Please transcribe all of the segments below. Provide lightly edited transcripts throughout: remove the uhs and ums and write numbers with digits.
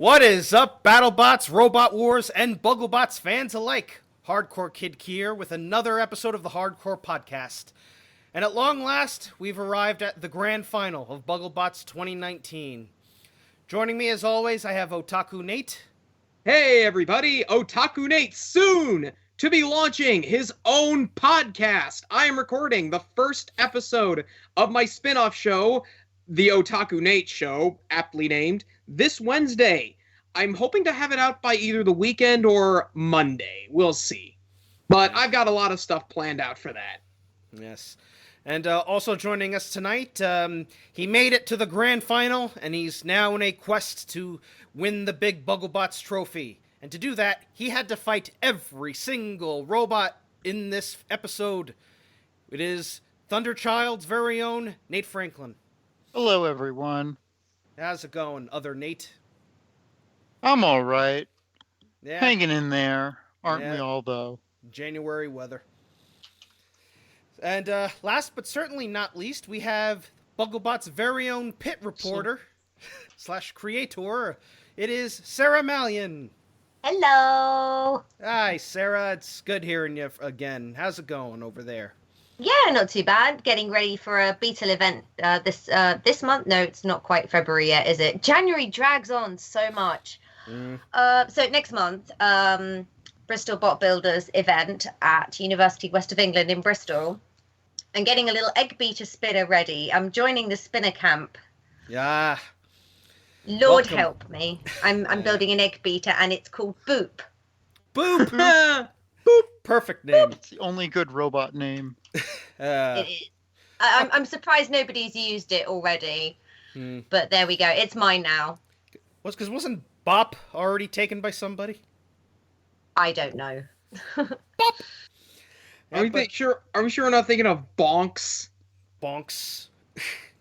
What is up, BattleBots, Robot Wars, and Bugglebots fans alike? Hardcore Kid here with another episode of the Hardcore Podcast. And at long last, we've arrived at the Grand Final of Bugglebots 2019. Joining me as always, I have Otaku Nate. Hey everybody, Otaku Nate soon to be launching his own podcast. I am recording the first episode of my spin-off show, The Otaku Nate Show, aptly named, this Wednesday. I'm hoping to have it out by either the weekend or Monday. We'll see. But I've got a lot of stuff planned out for that. Yes. And also joining us tonight, he made it to the Grand Final, and he's now in a quest to win the big Bugglebots trophy. And to do that, he had to fight every single robot in this episode. It is Thunderchild's very own Nate Franklin. Hello, everyone. How's it going, other Nate? I'm all right. Yeah. Hanging in there. Aren't we all, though? January weather. And last but certainly not least, we have Bugglebot's very own pit reporter / creator. It is Sarah Malyan. Hello. Hi, Sarah. It's good hearing you again. How's it going over there? Yeah, not too bad. Getting ready for a Beetle event this month. No, it's not quite February yet, is it? January drags on so much. So next month, Bristol Bot Builders event at University West of England in Bristol. I'm getting a little egg beater spinner ready. I'm joining the spinner camp. Yeah. Lord Welcome. help me. I'm building an egg beater and it's called Boop. Boop. Boop. Perfect name. It's the only good robot name. It is. I'm surprised nobody's used it already. But there we go. It's mine now. Wasn't Bop already taken by somebody? I don't know. Bop. Are we sure we're not thinking of Bonks? Bonks.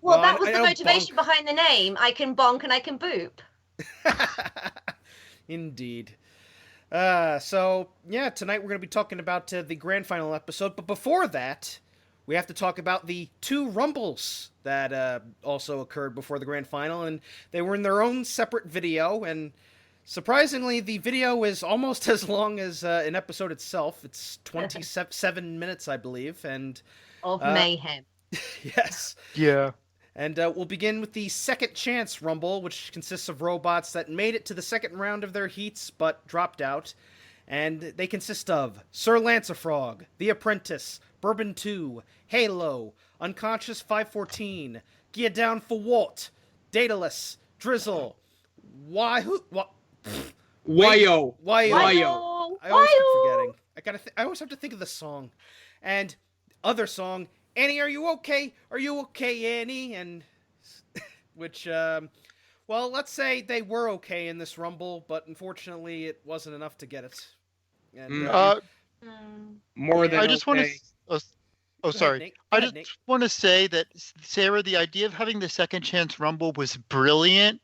Well, Well, that was I the know motivation bonk. behind the name. I can bonk and I can boop. Indeed. So, yeah, tonight we're going to be talking about the Grand Final episode. But before that, we have to talk about the two Rumbles that also occurred before the Grand Final. And they were in their own separate video. And surprisingly, the video is almost as long as an episode itself. It's 27 minutes, I believe. And Of mayhem. yes. Yeah. And we'll begin with the Second Chance Rumble, which consists of robots that made it to the second round of their heats but dropped out. And they consist of Sir Lancefrog, The Apprentice, Bourbon 2, Halo, Unconscious 514, Gear Down for Walt, Daedalus, Drizzle, Wayo. Wayo. Wayo. I always keep forgetting. I always have to think of the song. And other song, Annie, are you okay? Are you okay, Annie? And which, well, let's say they were okay in this Rumble, but unfortunately it wasn't enough to get it. And, More than I just want okay. to. Go Sorry. ahead, Nate. Go I ahead, just Nate. want to say that, Sarah, the idea of having the Second Chance Rumble was brilliant.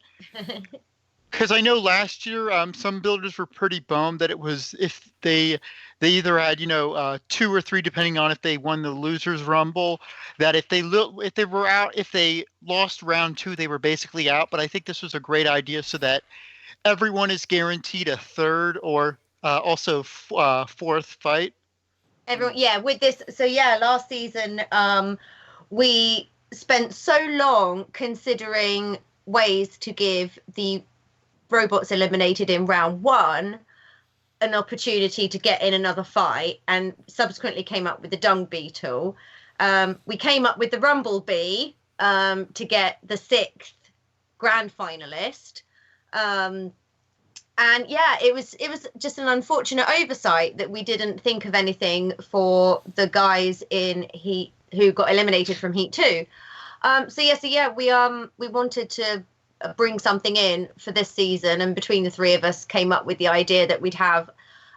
Because I know last year some builders were pretty bummed that it was if they either had 2 or 3, depending on if they won the losers rumble, that if they lost round 2 they were basically out. But I think this was a great idea so that everyone is guaranteed a third or also fourth fight. Everyone, yeah, with this. So, yeah, last season, we spent so long considering ways to give the robots eliminated in round 1 an opportunity to get in another fight, and subsequently came up with the Dung Beetle. We came up with the Rumblebee to get the 6th grand finalist. And yeah, it was just an unfortunate oversight that we didn't think of anything for the guys in Heat who got eliminated from Heat 2. So yeah, we wanted to bring something in for this season, and between the three of us came up with the idea that we'd have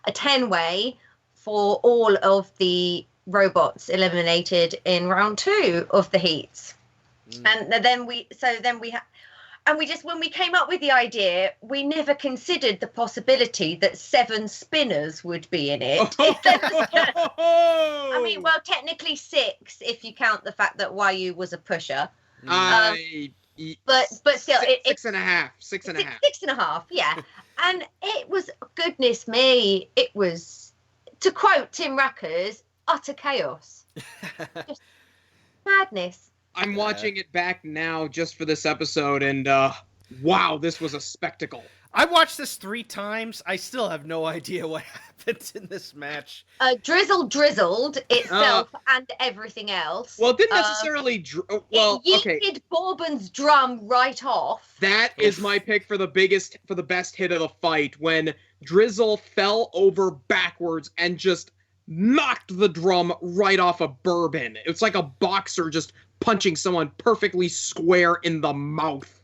a 10-way for all of the robots eliminated in round 2 of the heats. And then when we came up with the idea, we never considered the possibility that 7 spinners would be in it. I mean, well, technically 6 if you count the fact that Wayu was a pusher. but still, six and a half. 6.5, yeah. And it was, goodness me, it was, to quote Tim Rackers, utter chaos. Just madness. I'm watching it back now just for this episode, and wow, this was a spectacle. I watched this 3 times. I still have no idea what happened in this match. Drizzle drizzled itself and everything else. Well, it didn't necessarily. Well, it okay. yeeted Bourbon's drum right off. That is my pick for the best hit of the fight, when Drizzle fell over backwards and just knocked the drum right off of Bourbon. It's like a boxer just punching someone perfectly square in the mouth.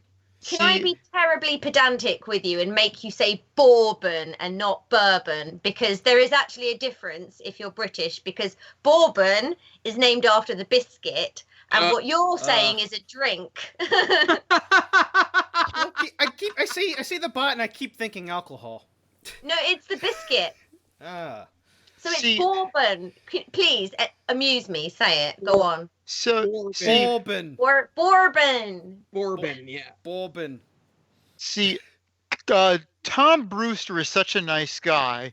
Can I be terribly pedantic with you and make you say Bourbon and not Bourbon? Because there is actually a difference if you're British, because Bourbon is named after the biscuit, and what you're saying is a drink. I see the bot and I keep thinking alcohol. No, it's the biscuit. So it's Bourbon. Please amuse me. Say it. Go on. So Bourbon. Bourbon, yeah. Bourbon. See, Tom Brewster is such a nice guy.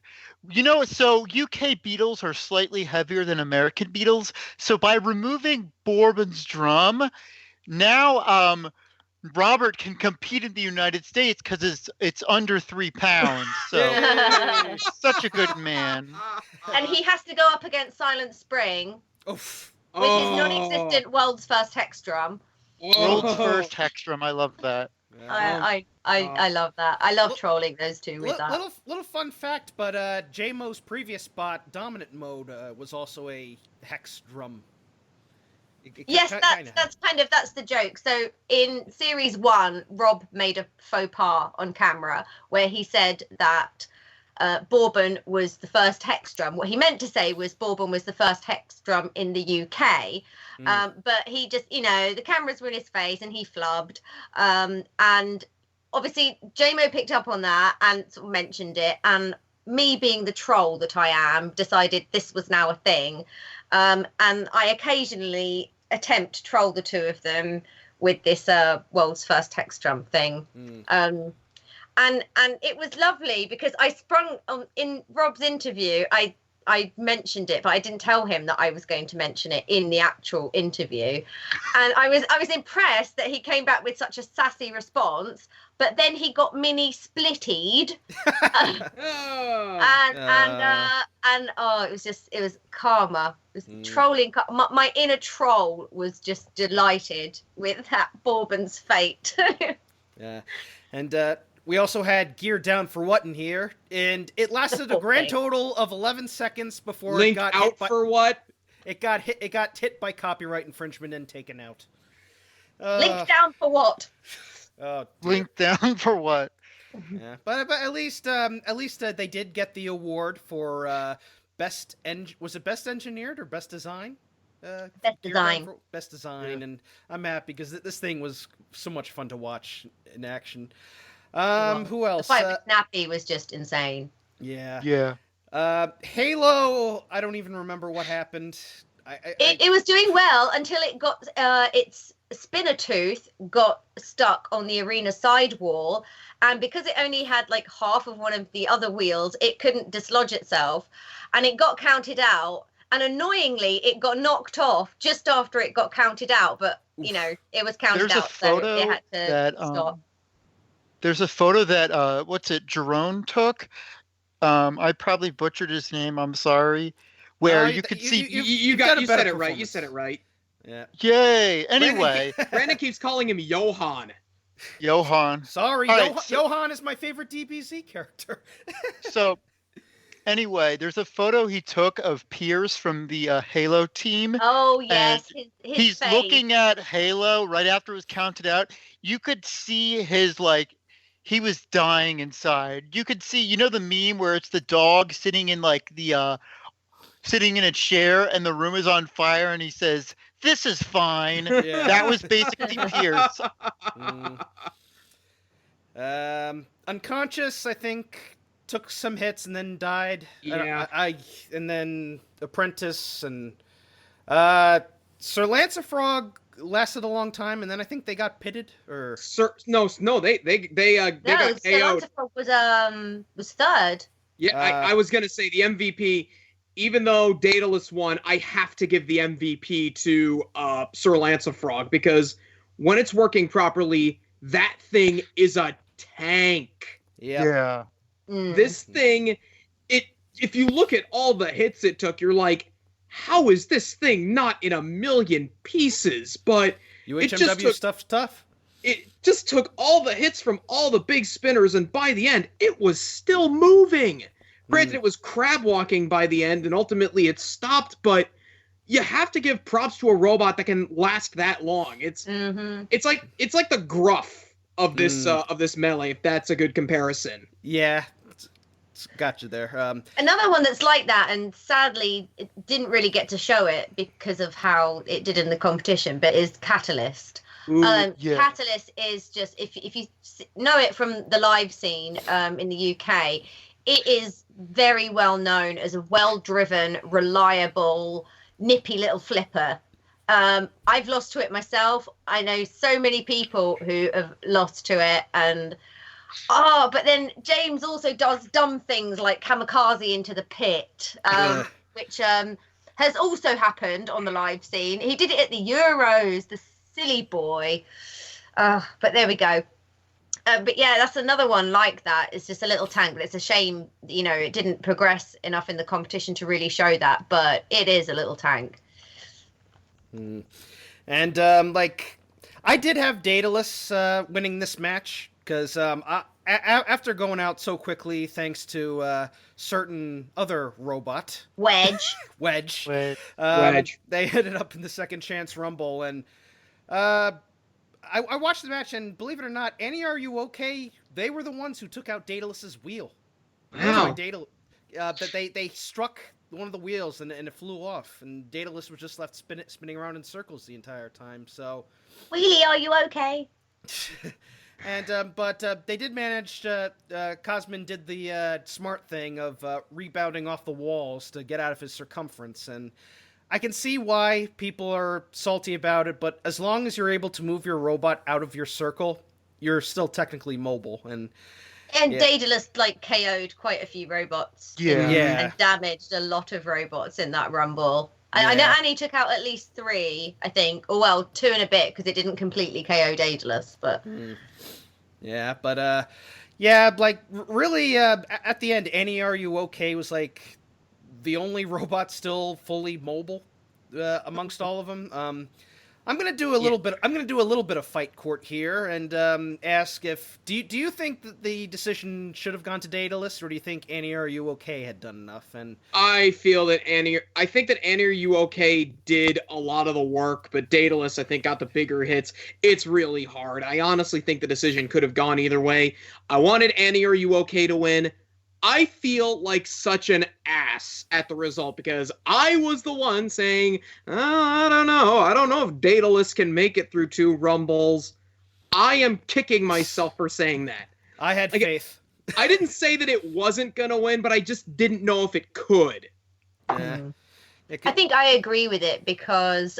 You know, so UK beetles are slightly heavier than American beetles. So by removing Bourbon's drum, now Robert can compete in the United States because it's under 3 pounds. So such a good man. And he has to go up against Silent Spring. Oof. With his non-existent world's first hex drum. World's first hex drum. I love that. I love that. I love trolling those two with that. Little fun fact, but J-Mo's previous bot, Dominant Mode, was also a hex drum. Yes, that's the joke. So in series 1, Rob made a faux pas on camera where he said that Bourbon was the first hex drum. What he meant to say was Bourbon was the first hex drum in the UK. But he just, the cameras were in his face and he flubbed. And obviously JMO picked up on that and sort of mentioned it. And me being the troll that I am, decided this was now a thing. And I occasionally attempt to troll the two of them with this world's first hex drum thing. And it was lovely because I sprung on in Rob's interview. I mentioned it, but I didn't tell him that I was going to mention it in the actual interview. And I was impressed that he came back with such a sassy response. But then he got mini splittied, it was karma. It was trolling. My inner troll was just delighted with that Bourbon's fate. Yeah, and we also had Gear Down for What in here, and it lasted a grand total of 11 seconds before Link it got out hit by, for what? It got hit by copyright infringement and taken out. Link down for what? Link down for what? Yeah, but at least they did get the award for best best engineered or best design? Best design, yeah. And I'm happy because this thing was so much fun to watch in action. Who else? The fight with Snappy was just insane. Yeah. Yeah. Halo, I don't even remember what happened. It was doing well until it got its spinner tooth got stuck on the arena sidewall, and because it only had like half of one of the other wheels, it couldn't dislodge itself, and it got counted out. And annoyingly, it got knocked off just after it got counted out. But it was counted out, so it had to stop. There's a photo that Jerome took. I probably butchered his name. I'm sorry. Where you could see you said it right. You said it right. Yeah. Yay. Anyway, Brandon keeps calling him Johan. Sorry, Johan is my favorite DBZ character. So, anyway, there's a photo he took of Pierce from the Halo team. Oh yes, he's face. Looking at Halo right after it was counted out. You could see his he was dying inside. You could see, the meme where it's the dog sitting in sitting in a chair and the room is on fire and he says, "This is fine." Yeah. That was basically Pierce. Unconscious, I think, took some hits and then died. Yeah. And then Apprentice and Sir Lancer Frog lasted a long time, and then I think they got pitted, or No, they got KO'd. Was third. Yeah, I was gonna say the MVP. Even though Daedalus won, I have to give the MVP to Sir Lancefrog, because when it's working properly, that thing is a tank. Yep. Yeah. This thing, if you look at all the hits it took, you're like, how is this thing not in a million pieces? But UHMW stuff's tough. it just took all the hits from all the big spinners, and by the end, it was still moving. Granted, it was crab walking by the end, and ultimately it stopped, but you have to give props to a robot that can last that long. It's like the gruff of this melee, if that's a good comparison. Yeah. Got you there. Another one that's like that, and sadly it didn't really get to show it because of how it did in the competition, but is Catalyst. Catalyst is just, if you know it from the live scene in the UK, it is very well known as a well-driven, reliable, nippy little flipper. I've lost to it myself. I know so many people who have lost to it, and but then James also does dumb things like kamikaze into the pit, which has also happened on the live scene. He did it at the Euros, the silly boy. But there we go. But yeah, that's another one like that. It's just a little tank, but it's a shame, it didn't progress enough in the competition to really show that, but it is a little tank. And, I did have Daedalus winning this match, because after going out so quickly, thanks to certain other robot, Wedge. Wedge. They ended up in the second chance rumble, and I watched the match, and believe it or not, Annie, Are You Okay? They were the ones who took out Daedalus's wheel. Wow. That they struck one of the wheels, and it flew off, and Daedalus was just left spinning around in circles the entire time. So, Wheelie, are you okay? And but they did manage. Cosmin did the smart thing of rebounding off the walls to get out of his circumference, and I can see why people are salty about it. But as long as you're able to move your robot out of your circle, you're still technically mobile. And Daedalus KO'd quite a few robots. Yeah. And damaged a lot of robots in that rumble. I know Annie took out at least 3, I think. Or, well, 2 and a bit, because it didn't completely KO Daedalus, but... Yeah, but, really, at the end, Annie, Are You Okay? Was, the only robot still fully mobile amongst all of them. I'm gonna do a little bit. I'm gonna do a little bit of fight court here and ask if do you think that the decision should have gone to Daedalus, or do you think Annie, Are You Okay? Had done enough? And I think that Annie, Are You Okay? Did a lot of the work, but Daedalus, I think, got the bigger hits. It's really hard. I honestly think the decision could have gone either way. I wanted Annie, Are You Okay? To win. I feel like such an ass at the result, because I was the one saying, I don't know if Daedalus can make it through 2 rumbles. I am kicking myself for saying that. I had faith. I didn't say that it wasn't going to win, but I just didn't know if it could. Yeah. I think I agree with it, because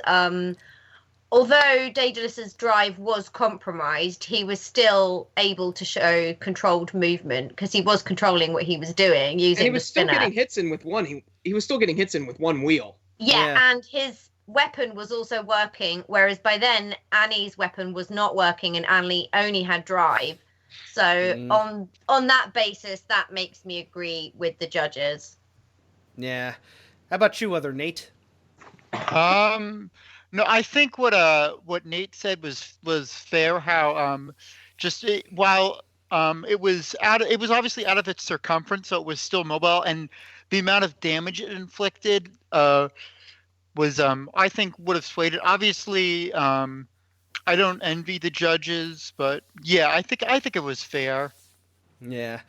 although Daedalus's drive was compromised, he was still able to show controlled movement, because he was controlling what he was doing using and he was the spinner. Still getting hits in with one. He was still getting hits in with one wheel. Yeah, and his weapon was also working, whereas by then Annie's weapon was not working, and Annie only had drive. So on that basis, that makes me agree with the judges. Yeah. How about you, other Nate? No, I think what Nate said was fair. How while it was obviously out of its circumference, so it was still mobile, and the amount of damage it inflicted was I think would have swayed it. Obviously, I don't envy the judges, but yeah, I think it was fair. Yeah.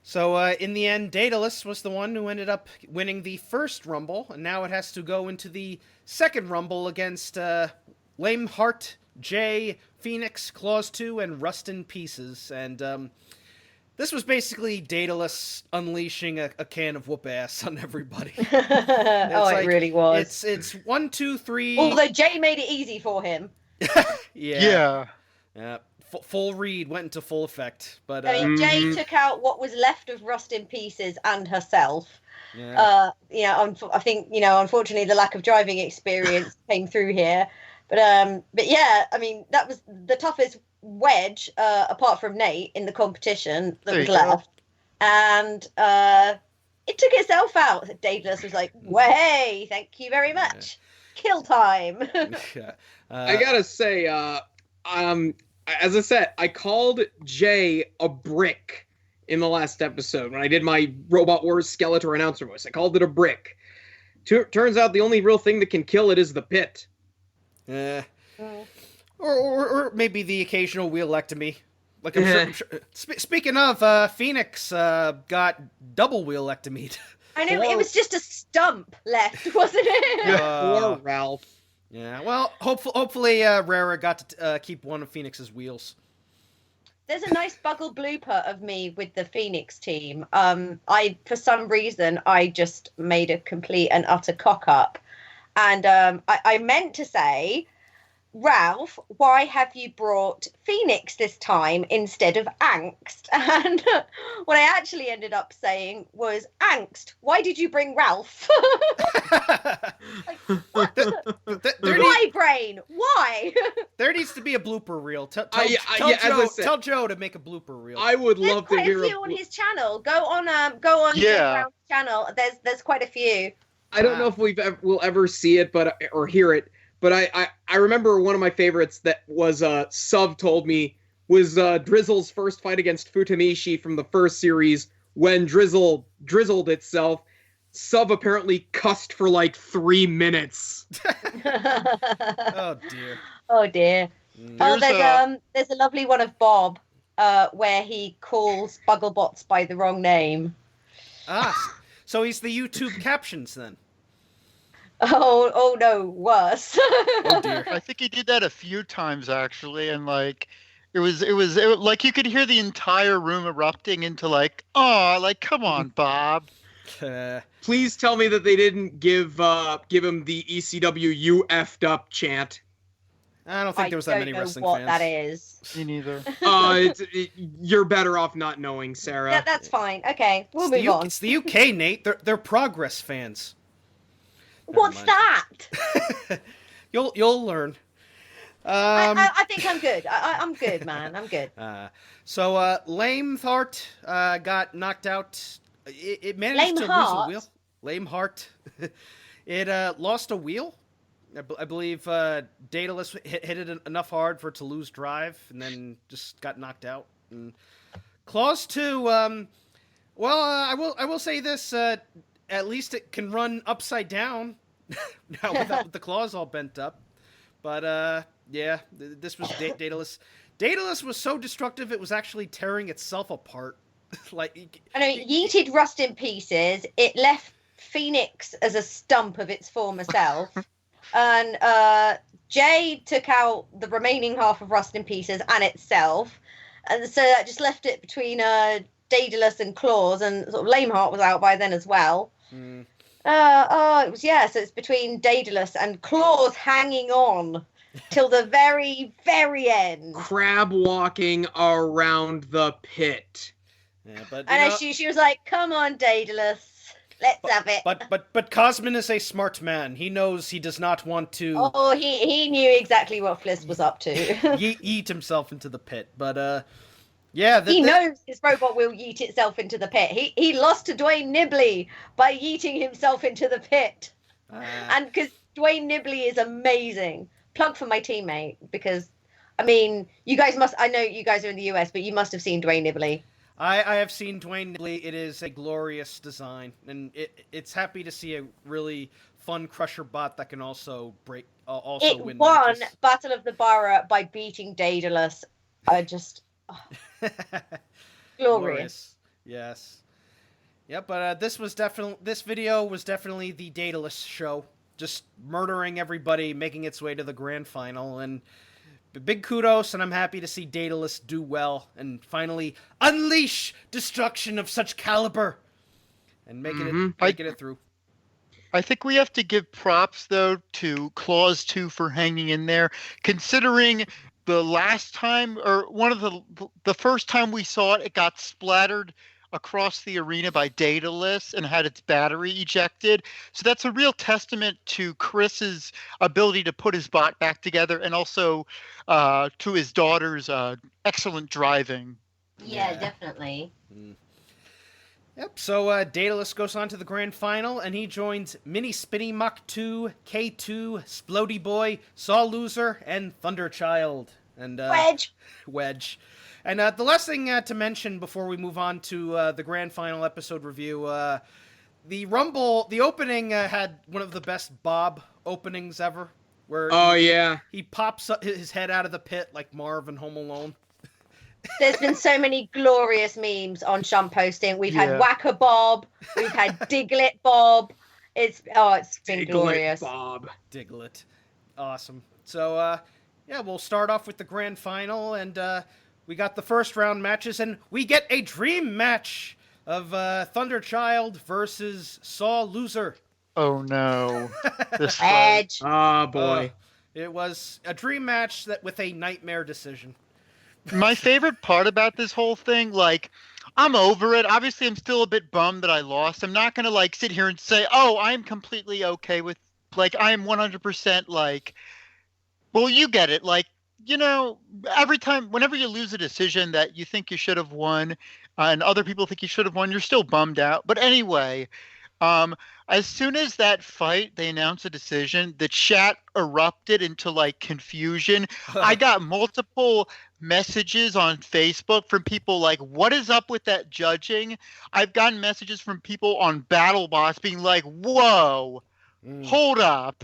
So in the end, Daedalus was the one who ended up winning the first Rumble, and now it has to go into the second Rumble against Lameheart, Jay, Phoenix, Claws 2, and Rust in Pieces. And This was basically Daedalus unleashing a can of whoop ass on everybody. It really was. It's 1, 2, 3. Although Jay made it easy for him. Yeah. Full read went into full effect, but I mean, Jay took out what was left of Rust in Pieces and herself. yeah. I think unfortunately the lack of driving experience came through here, but yeah, I mean that was the toughest wedge apart from Nate in the competition that was left, and it took itself out. Daedalus was like, "Way, thank you very much, kill time." I gotta say, as I said, I called Jay a brick in the last episode when I did my Robot Wars Skeletor announcer voice. I called it a brick. Turns out the only real thing that can kill it is the pit. Or maybe the occasional wheelectomy. Like I'm sure. Speaking of, Phoenix got double wheelectomied. I know, it was just a stump left, wasn't it? Poor Ralph. Yeah, well, hopefully Rara got to keep one of Phoenix's wheels. There's a nice Buggle blooper of me with the Phoenix team. For some reason, I just made a complete and utter cock up. And I meant to say, Ralph, why have you brought Phoenix this time instead of Angst? And what I actually ended up saying was, Angst, why did you bring Ralph? Like, what? Why, brain? Why? There needs to be a blooper reel. Tell Joe to make a blooper reel. I would love to hear a few on his channel. Go on Ralph's channel. There's quite a few. I don't know if we'll ever see it, or hear it. But I remember one of my favorites that was Sub told me was Drizzle's first fight against Futamishi from the first series when Drizzle drizzled itself. Sub apparently cussed for like 3 minutes. Oh dear. Oh dear. There's a lovely one of Bob where he calls Bugglebots by the wrong name. So he's the YouTube captions then. Oh no, worse. Oh dear. I think he did that a few times actually, and like it was like you could hear the entire room erupting into like, oh, like come on, Bob. Please tell me that they didn't give him the ECW "you effed up" chant. I don't think there was that many wrestling fans. That is. Me neither. You're better off not knowing, Sarah. Yeah, that's fine. Okay, we'll move on. It's the UK, Nate. They're Progress fans. What's that? You'll learn. I think I'm good. I'm good, man. I'm good. So Lameheart got knocked out. It managed to lose a wheel. Lameheart. It lost a wheel. I believe Daedalus hit it enough hard for it to lose drive, and then just got knocked out. And Claws 2. I will say this. At least it can run upside down now without the claws all bent up. But yeah, this was Daedalus. Daedalus was so destructive it was actually tearing itself apart. Like, I know, it yeeted Rust in pieces. It left Phoenix as a stump of its former self. And Jay took out the remaining half of Rust in Pieces and itself. And so that just left it between Daedalus and Claws, and sort of Lameheart was out by then as well. Mm. It was, so it's between Daedalus and Claws hanging on till the very, very end. Crab walking around the pit. Yeah, but and she was like, "Come on, Daedalus, let's have it." But Cosmin is a smart man. He knows he does not want to. Oh, he knew exactly what Fliss was up to. yeet himself into the pit. But yeah, he knows his robot will yeet itself into the pit. He lost to Dwayne Nibley by yeeting himself into the pit, and because Dwayne Nibley is amazing. Plug for my teammate, because I mean, you guys must. I know you guys are in the US, but you must have seen Dwayne Nibley. I have seen Dwayne Nibley. It is a glorious design, and it's happy to see a really fun Crusher bot that can also win. It won Battle of the Borough by beating Daedalus. Glorious. Yes. Yeah, but this video was definitely the Daedalus show, just murdering everybody, making its way to the grand final, and big kudos, and I'm happy to see Daedalus do well and finally unleash destruction of such caliber and making it through. I think we have to give props, though, to Clause 2 for hanging in there, considering the last time, or one of the first time we saw it, it got splattered across the arena by Daedalus and had its battery ejected. So that's a real testament to Chris's ability to put his bot back together, and also to his daughter's excellent driving. Yeah, definitely. Yep, so Daedalus goes on to the grand final, and he joins Mini Spinny Mach 2, K2, Splody Boy, Saw Loser, and Thunderchild. And Wedge. And the last thing to mention before we move on to the grand final episode review, the Rumble, the opening had one of the best Bob openings ever. Where he pops up his head out of the pit like Marv in Home Alone. There's been so many glorious memes on Shuntposting. We've had Whacker Bob, we've had Diglett Bob. It's been glorious. Bob. Diglett. Awesome. So we'll start off with the grand final, and we got the first round matches, and we get a dream match of Thunderchild versus Saw Loser. Oh no. Edge. Oh boy. It was a dream match that with a nightmare decision. My favorite part about this whole thing, like, I'm over it. Obviously, I'm still a bit bummed that I lost. I'm not going to, like, sit here and say, oh, I'm completely okay with, like, I'm 100%, like, well, you get it. Like, you know, whenever you lose a decision that you think you should have won, and other people think you should have won, you're still bummed out. But anyway, as soon as that fight, they announced a decision, the chat erupted into, like, confusion. I got multiple messages on Facebook from people like, what is up with that judging? I've gotten messages from people on BattleBots being like, whoa, hold up.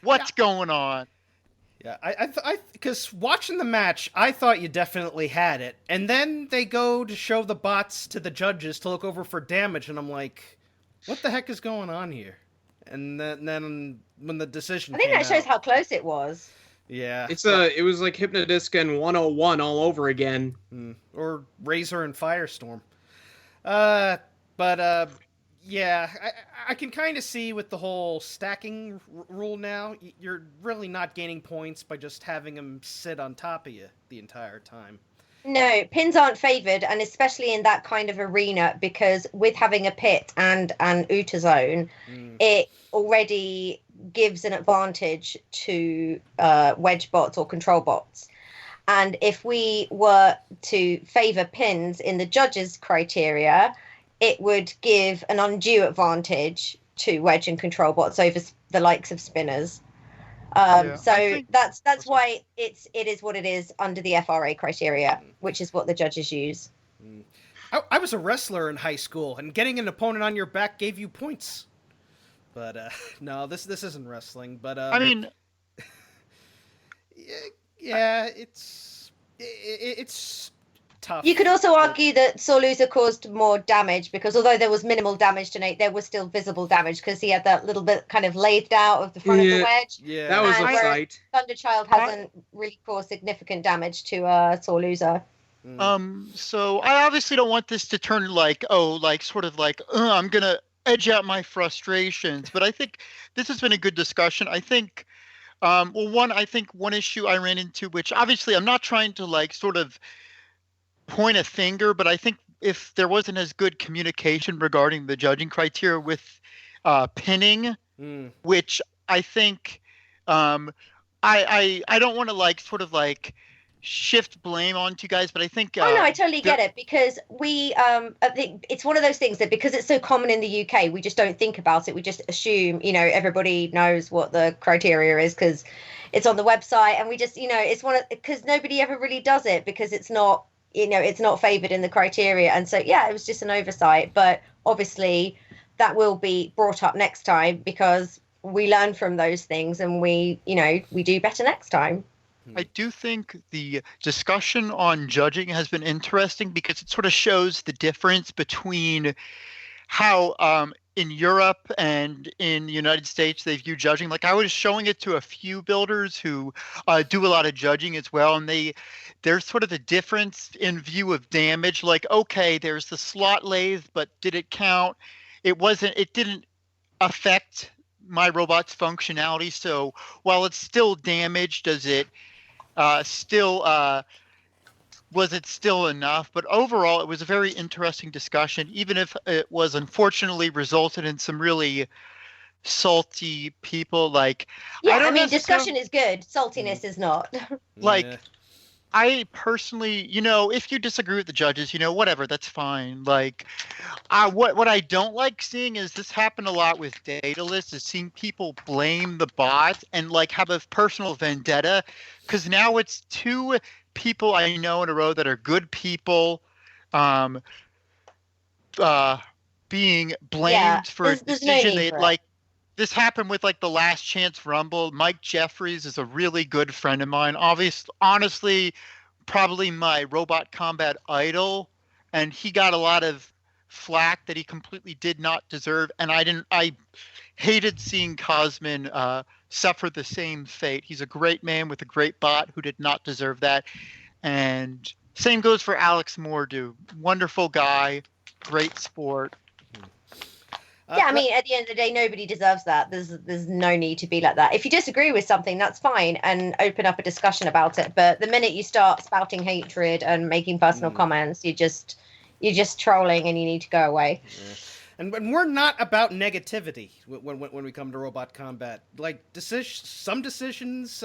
What's going on? Yeah, I because watching the match, I thought you definitely had it. And then they go to show the bots to the judges to look over for damage, and I'm like, what the heck is going on here? And then when the decision I think that shows how close it was. Yeah. It was like Hypnodisc and 101 all over again. Or Razor and Firestorm. Yeah, I can kind of see with the whole stacking rule now, you're really not gaining points by just having them sit on top of you the entire time. No, pins aren't favoured, and especially in that kind of arena, because with having a pit and an Uta zone, it already gives an advantage to wedge bots or control bots. And if we were to favour pins in the judges' criteria, it would give an undue advantage to wedge and control bots over the likes of spinners. That's why it is what it is under the FRA criteria, which is what the judges use. I was a wrestler in high school, and getting an opponent on your back gave you points. But no, this isn't wrestling. But I mean, yeah, it's tough. You could also argue that Sorluza caused more damage, because although there was minimal damage to Nate, there was still visible damage because he had that little bit kind of lathed out of the front of the wedge. Yeah, that was a sight. Thunderchild hasn't really caused significant damage to Sorluza. So I obviously don't want this to turn like, I'm gonna edge out my frustrations, but I think this has been a good discussion. I think, one issue I ran into, which obviously I'm not trying to like sort of point a finger, but I think if there wasn't as good communication regarding the judging criteria with pinning, which I think I don't want to like sort of like shift blame onto you guys, but I think no, I totally get it, because we I think it's one of those things that because it's so common in the UK, we just don't think about it. We just assume, everybody knows what the criteria is because it's on the website, and we just, it's because nobody ever really does it because it's not, it's not favored in the criteria. And so, yeah, it was just an oversight, but obviously that will be brought up next time because we learn from those things and we do better next time. I do think the discussion on judging has been interesting because it sort of shows the difference between how in Europe and in the United States they view judging. Like I was showing it to a few builders who do a lot of judging as well, and there's sort of a difference in view of damage. Like, okay, there's the slot lathe, but did it count? It didn't affect my robot's functionality. So while it's still damaged, does it still was it still enough? But overall, it was a very interesting discussion, even if it was unfortunately resulted in some really salty people. Like, Yeah, I don't discussion is good. Saltiness is not. Like, Yeah. I personally, if you disagree with the judges, whatever, that's fine. Like, what I don't like seeing is this happen a lot with Daedalus, is seeing people blame the bot and like have a personal vendetta, because now it's two people I know in a row that are good people, being blamed for a there's no decision need they for it. like. This happened with like the Last Chance Rumble. Mike Jeffries is a really good friend of mine. Honestly, probably my robot combat idol, and he got a lot of flack that he completely did not deserve. And I hated seeing Cosmin suffer the same fate. He's a great man with a great bot who did not deserve that. And same goes for Alex Mordew. Wonderful guy, great sport. Yeah, at the end of the day, nobody deserves that. There's no need to be like that. If you disagree with something, that's fine, and open up a discussion about it. But the minute you start spouting hatred and making personal comments, you're just trolling, and you need to go away. Yeah. And we're not about negativity when we come to robot combat. Like some decisions,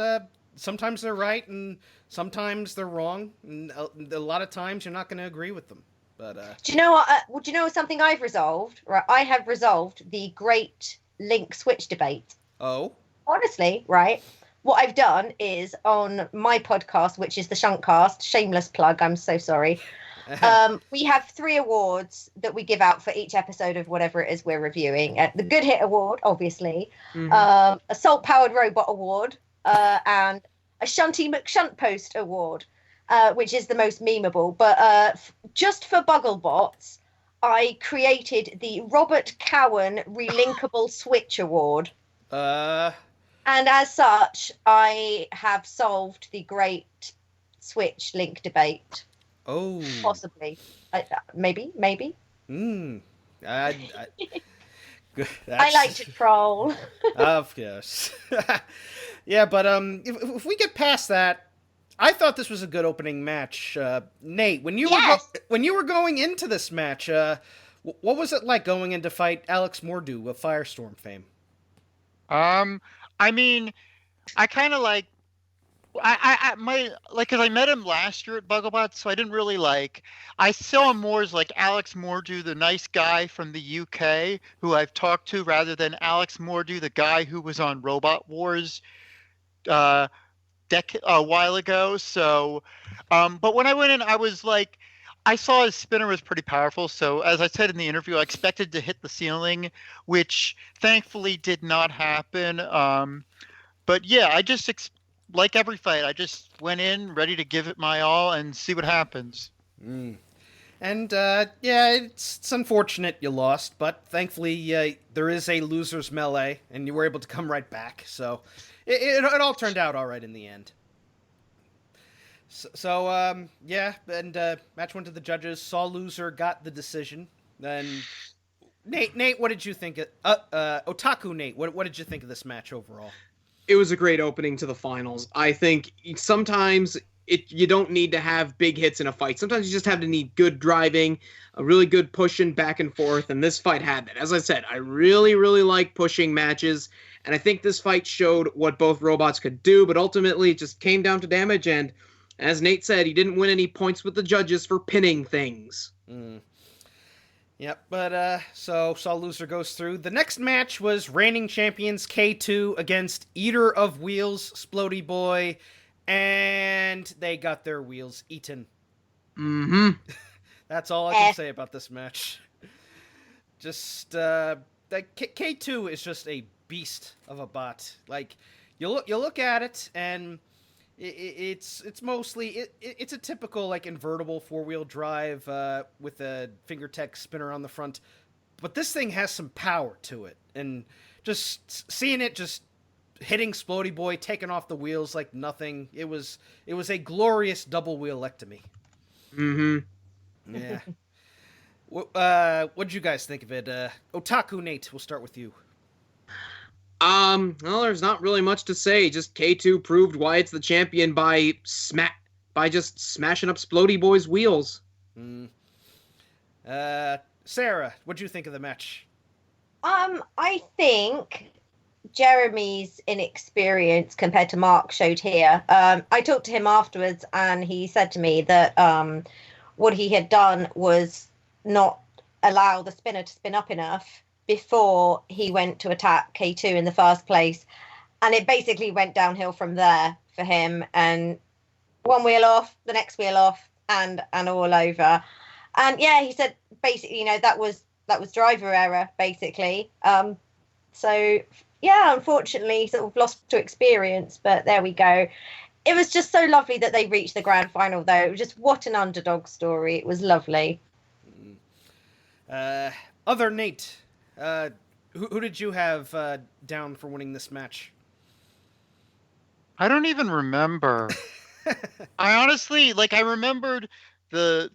sometimes they're right and sometimes they're wrong. And a lot of times you're not going to agree with them. But do you know what? Do you know something I've resolved? Right, I have resolved the great link switch debate. Oh, honestly, right? What I've done is on my podcast, which is the Shuntcast. Shameless plug. I'm so sorry. We have 3 awards that we give out for each episode of whatever it is we're reviewing. The Good Hit Award, obviously, a Salt Powered Robot Award, and a Shunty McShuntpost Award. Which is the most memeable. But just for Bugglebots, I created the Robert Cowan Relinkable Switch Award. And as such, I have solved the great Switch link debate. Oh. Possibly. Maybe. I like to troll. Of course. Yeah, but if we get past that, I thought this was a good opening match. Nate, when you were going into this match, what was it like going in to fight Alex Mordew of Firestorm fame? I mean, I kind of like, because I met him last year at Bugglebots, so I didn't really like. I saw him more as like Alex Mordew, the nice guy from the UK who I've talked to, rather than Alex Mordew, the guy who was on Robot Wars a while ago. So but when I went in, I was like, I saw his spinner was pretty powerful, so as I said in the interview, I expected to hit the ceiling, which thankfully did not happen. But yeah, I just like every fight, I just went in ready to give it my all and see what happens. And yeah, it's unfortunate you lost, but thankfully there is a loser's melee, and you were able to come right back. So it all turned out all right in the end. So yeah, and match went to the judges. Saw loser got the decision. Then Nate, what did you think? Otaku Nate, what did you think of this match overall? It was a great opening to the finals. I think sometimes you don't need to have big hits in a fight. Sometimes you just have to need good driving, a really good pushing back and forth, and this fight had that. As I said, I really, really like pushing matches, and I think this fight showed what both robots could do, but ultimately it just came down to damage, and as Nate said, he didn't win any points with the judges for pinning things. Yep, but so Saw Loser goes through. The next match was reigning champions K2 against Eater of Wheels, Splody Boy, and they got their wheels eaten. That's all I can say about this match. Just K2 is just a beast of a bot. Like you look at it, and it's mostly it's a typical like invertible 4-wheel drive with a finger tech spinner on the front. but this thing has some power to it, and just seeing it just hitting Splody Boy, taking off the wheels like nothing. It was a glorious double wheelectomy. Mm-hmm. Yeah. What'd you guys think of it? Otaku Nate, we'll start with you. Well, there's not really much to say. Just K2 proved why it's the champion by just smashing up Splody Boy's wheels. Sarah, what'd you think of the match? I think Jeremy's inexperience compared to Mark showed here. I talked to him afterwards, and he said to me that what he had done was not allow the spinner to spin up enough before he went to attack K2 in the first place, and it basically went downhill from there for him. And one wheel off, the next wheel off, and all over. And yeah, he said basically, that was driver error basically. So yeah, unfortunately, sort of lost to experience, but there we go. It was just so lovely that they reached the grand final, though. It was just what an underdog story. It was lovely. Other Nate, who did you have down for winning this match? I don't even remember. I honestly, I remembered the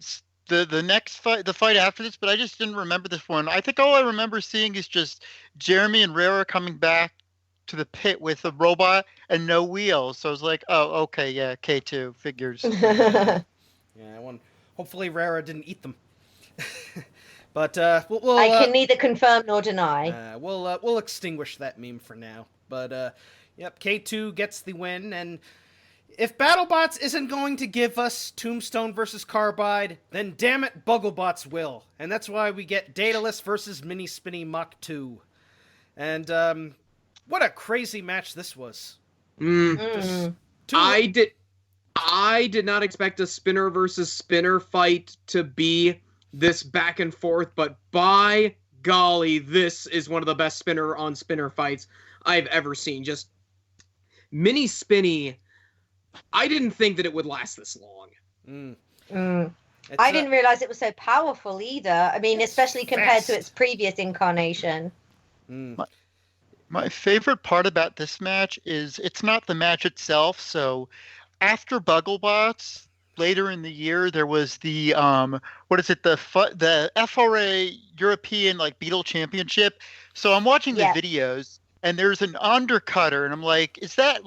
next fight, the fight after this, but I just didn't remember this one. I think all I remember seeing is just Jeremy and Rara coming back to the pit with a robot and no wheels. So I was like, oh, okay, yeah, K2 figures. Yeah, hopefully Rara didn't eat them. But we'll I can neither confirm nor deny. We'll extinguish that meme for now. But yep, K2 gets the win, and if BattleBots isn't going to give us Tombstone versus Carbide, then damn it, Bugglebots will. And that's why we get Daedalus versus Mini Spinny Mach 2. And what a crazy match this was. I did not expect a spinner versus spinner fight to be this back and forth, but by golly, this is one of the best spinner on spinner fights I've ever seen. Just Mini Spinny, I didn't think that it would last this long. I didn't realize it was so powerful either. I mean, especially compared fast to its previous incarnation. My favorite part about this match is it's not the match itself. So after Bugglebots, later in the year, there was the the FRA European Beetle Championship. So I'm watching the videos, and there's an undercutter, and I'm like, is that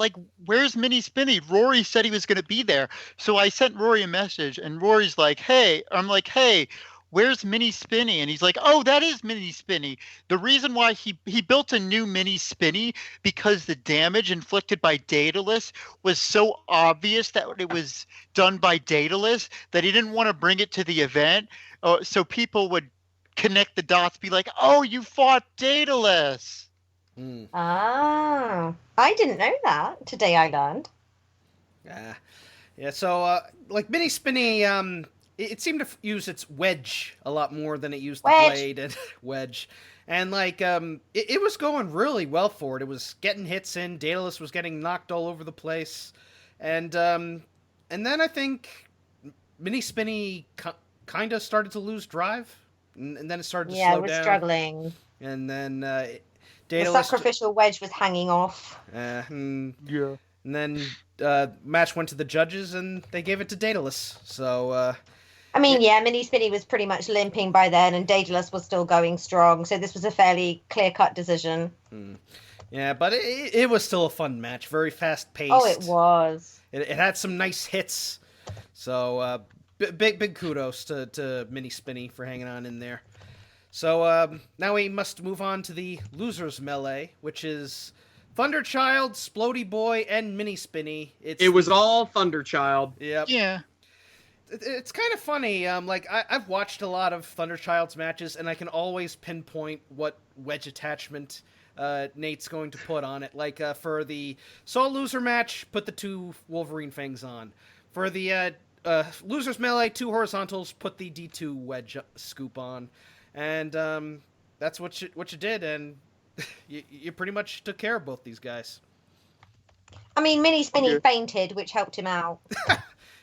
where's Mini Spinny? Rory said he was going to be there. So I sent Rory a message, and Rory's like, hey, I'm like, hey, where's Mini Spinny? And he's like, oh, that is Mini Spinny. The reason why he built a new Mini Spinny because the damage inflicted by Daedalus was so obvious that it was done by Daedalus that he didn't want to bring it to the event, so people would connect the dots, be like, oh, you fought Daedalus. Ah, I didn't know that. Today I learned. Yeah, so Mini Spinny, it seemed to use its wedge a lot more than it used the blade and wedge. And it was going really well for it. It was getting hits in. Daedalus was getting knocked all over the place. And then I think Mini Spinny kind of started to lose drive. And then it started to slow down. Yeah, it was struggling. And then Daedalus... The sacrificial wedge was hanging off. Yeah. And then match went to the judges, and they gave it to Daedalus. So... I mean, yeah, Mini Spinny was pretty much limping by then, and Daedalus was still going strong, so this was a fairly clear-cut decision. Yeah, but it was still a fun match, very fast-paced. Oh, it was. It had some nice hits, so big kudos to Mini Spinny for hanging on in there. So now we must move on to the losers melee, which is Thunderchild, Splody Boy, and Mini Spinny. It was all Thunderchild. Yep. Yeah. It's kind of funny. I've watched a lot of Thunderchild's matches, and I can always pinpoint what wedge attachment Nate's going to put on it. For the Soul Loser match, put the 2 Wolverine fangs on. For the Losers Melee, 2 horizontals, put the D2 wedge scoop on. And that's what you did, and you pretty much took care of both these guys. I mean, Mini Spinny fainted, which helped him out.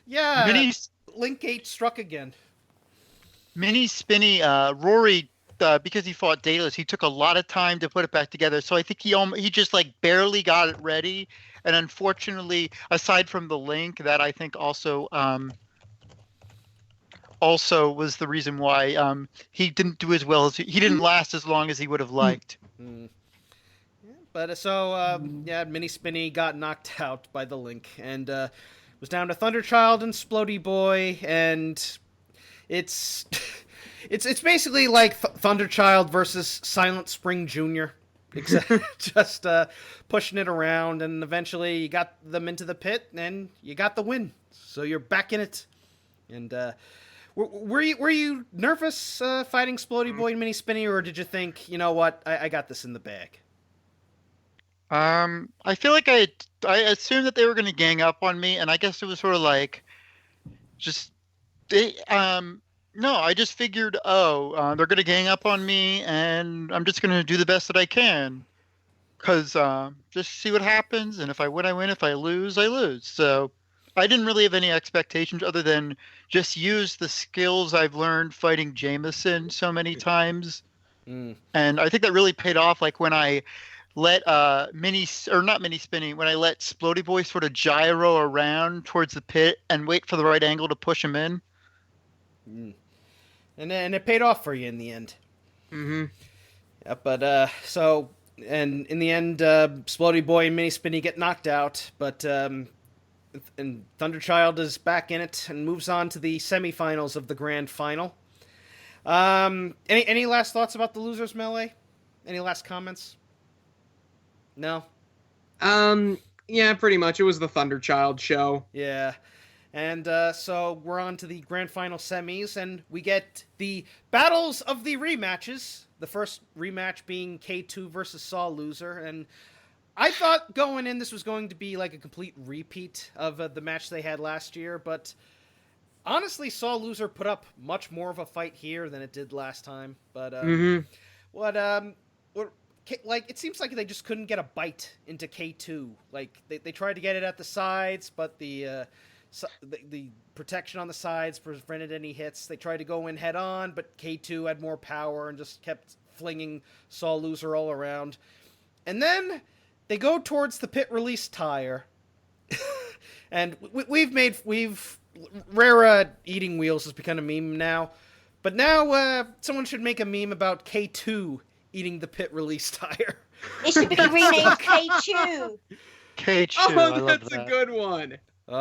Yeah. Link 8 struck again. Mini Spinny, Rory because he fought Daedalus, he took a lot of time to put it back together. So I think he just like barely got it ready. And unfortunately, aside from the link, that I think also was the reason why he didn't do as well as he didn't last as long as he would have liked. Mm. Yeah, but Mini Spinny got knocked out by the link and was down to Thunderchild and Splody Boy, and it's it's basically like Thunderchild versus Silent Spring Jr. Except just pushing it around, and eventually you got them into the pit, and you got the win. So you're back in it. And were you nervous fighting Splody Boy and Mini Spinny, or did you think, you know what, I got this in the bag? I feel like I assumed that they were going to gang up on me, and I guess it was sort of like just no, I just figured, they're going to gang up on me, and I'm just going to do the best that I can. Because just see what happens, and if I win, I win. If I lose, I lose. So I didn't really have any expectations other than just use the skills I've learned fighting Jameson so many times. And I think that really paid off, like when I let when I let Splody Boy sort of gyro around towards the pit and wait for the right angle to push him in. And it paid off for you in the end. Mm-hmm. Yeah, but and in the end, Splody Boy and Mini Spinny get knocked out, but and Thunderchild is back in it and moves on to the semifinals of the Grand Final. Any last thoughts about the losers melee? Any last comments? No. Yeah, pretty much. It was the Thunderchild show. Yeah. And so we're on to the Grand Final semis, and we get the battles of the rematches. The first rematch being K2 versus Saw Loser. And I thought going in this was going to be like a complete repeat of the match they had last year, but honestly, Saw Loser put up much more of a fight here than it did last time. But it seems like they just couldn't get a bite into K2. Like they tried to get it at the sides, but the protection on the sides prevented any hits. They tried to go in head on, but K2 had more power and just kept flinging Saw Loser all around. And then they go towards the pit release tire, and we've Rara eating wheels has become a meme now, but now someone should make a meme about K2 eating the pit release tire. It should be renamed K2. K2, Oh, that's a good one. You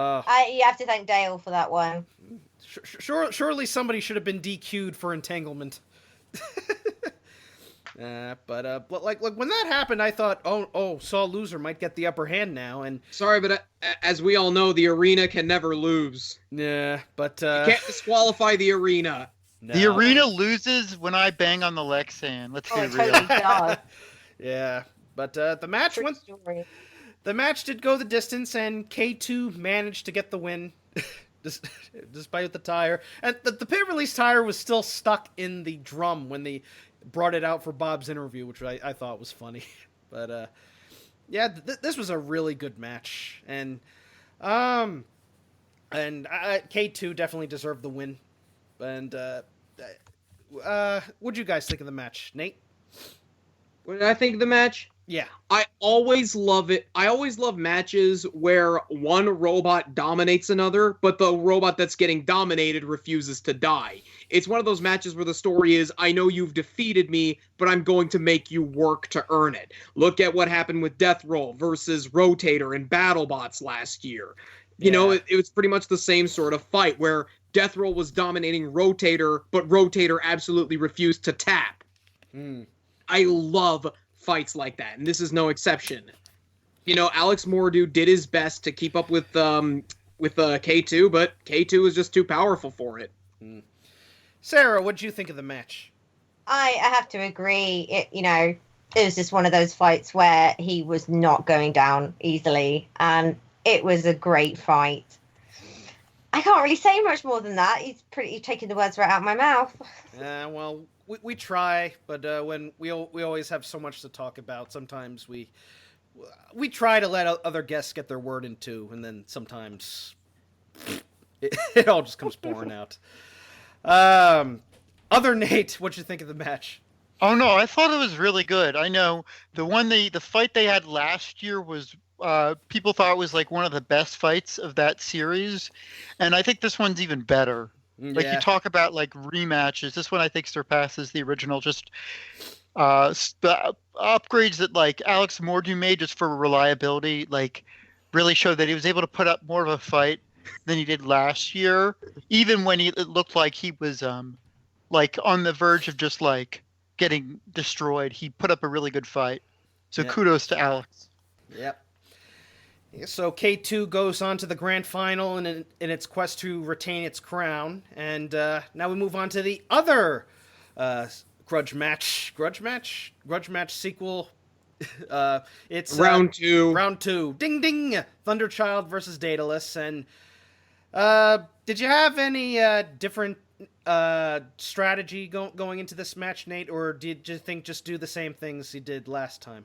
have to thank Dale for that one. Surely somebody should have been DQ'd for entanglement. But when that happened, I thought, oh, Saw Loser might get the upper hand now. And sorry, but as we all know, the arena can never lose. Yeah, but you can't disqualify the arena. No. The arena loses when I bang on the Lexan. Let's be real. Totally does. Yeah, but the match went. Story. The match did go the distance, and K2 managed to get the win, despite the tire. And the pit release tire was still stuck in the drum when they brought it out for Bob's interview, which I thought was funny. But this was a really good match, and K2 definitely deserved the win. And what'd you guys think of the match, Nate? What did I think of the match? Yeah. I always love it. I always love matches where one robot dominates another, but the robot that's getting dominated refuses to die. It's one of those matches where the story is, I know you've defeated me, but I'm going to make you work to earn it. Look at what happened with Death Roll versus Rotator in BattleBots last year. You know, it was pretty much the same sort of fight where Death Roll was dominating Rotator, but Rotator absolutely refused to tap. I love fights like that, and this is no exception. You know, Alex Mordu did his best to keep up with K2, but K2 was just too powerful for it. Sarah, what did you think of the match? I have to agree. It was just one of those fights where he was not going down easily, and it was a great fight. I can't really say much more than that. He's taking the words right out of my mouth. Well, we try, but when we always have so much to talk about, sometimes we try to let other guests get their word in too, and then sometimes it all just comes pouring out. Other Nate, what'd you think of the match? Oh no, I thought it was really good. I know the fight they had last year was people thought it was like one of the best fights of that series, and I think this one's even better. Like you Yeah. talk about like rematches, this one I think surpasses the original. Just the upgrades that like Alex Mordu made just for reliability, like really showed that he was able to put up more of a fight than he did last year, even when it looked like he was like on the verge of just like getting destroyed. He put up a really good fight. So Yeah. kudos to Alex. Yep. So K2 goes on to the grand final in its quest to retain its crown, and now we move on to the other grudge match sequel. It's Round 2. Round 2. Ding ding. Thunderchild versus Daedalus. And did you have any different strategy going into this match, Nate, or did you think just do the same things you did last time?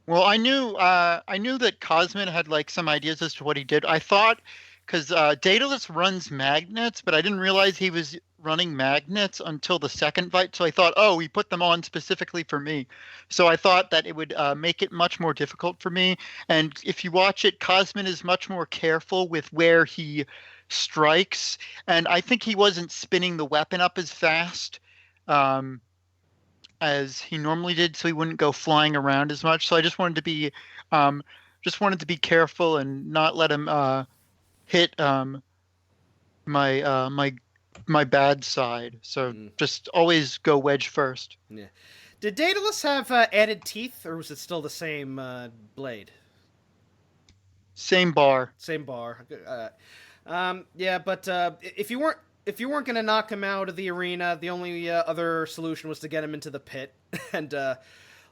Well, I knew that Cosmin had like some ideas as to what he did. I thought because Daedalus runs magnets, but I didn't realize he was running magnets until the second fight. So I thought, oh, he put them on specifically for me. So I thought that it would make it much more difficult for me. And if you watch it, Cosmin is much more careful with where he strikes, and I think he wasn't spinning the weapon up as fast as he normally did, so he wouldn't go flying around as much. So I just wanted to be careful and not let him hit my bad side. So just always go wedge first. Yeah. Did Daedalus have added teeth, or was it still the same blade? Same bar. Same bar. Yeah, but if you weren't gonna knock him out of the arena, the only other solution was to get him into the pit. And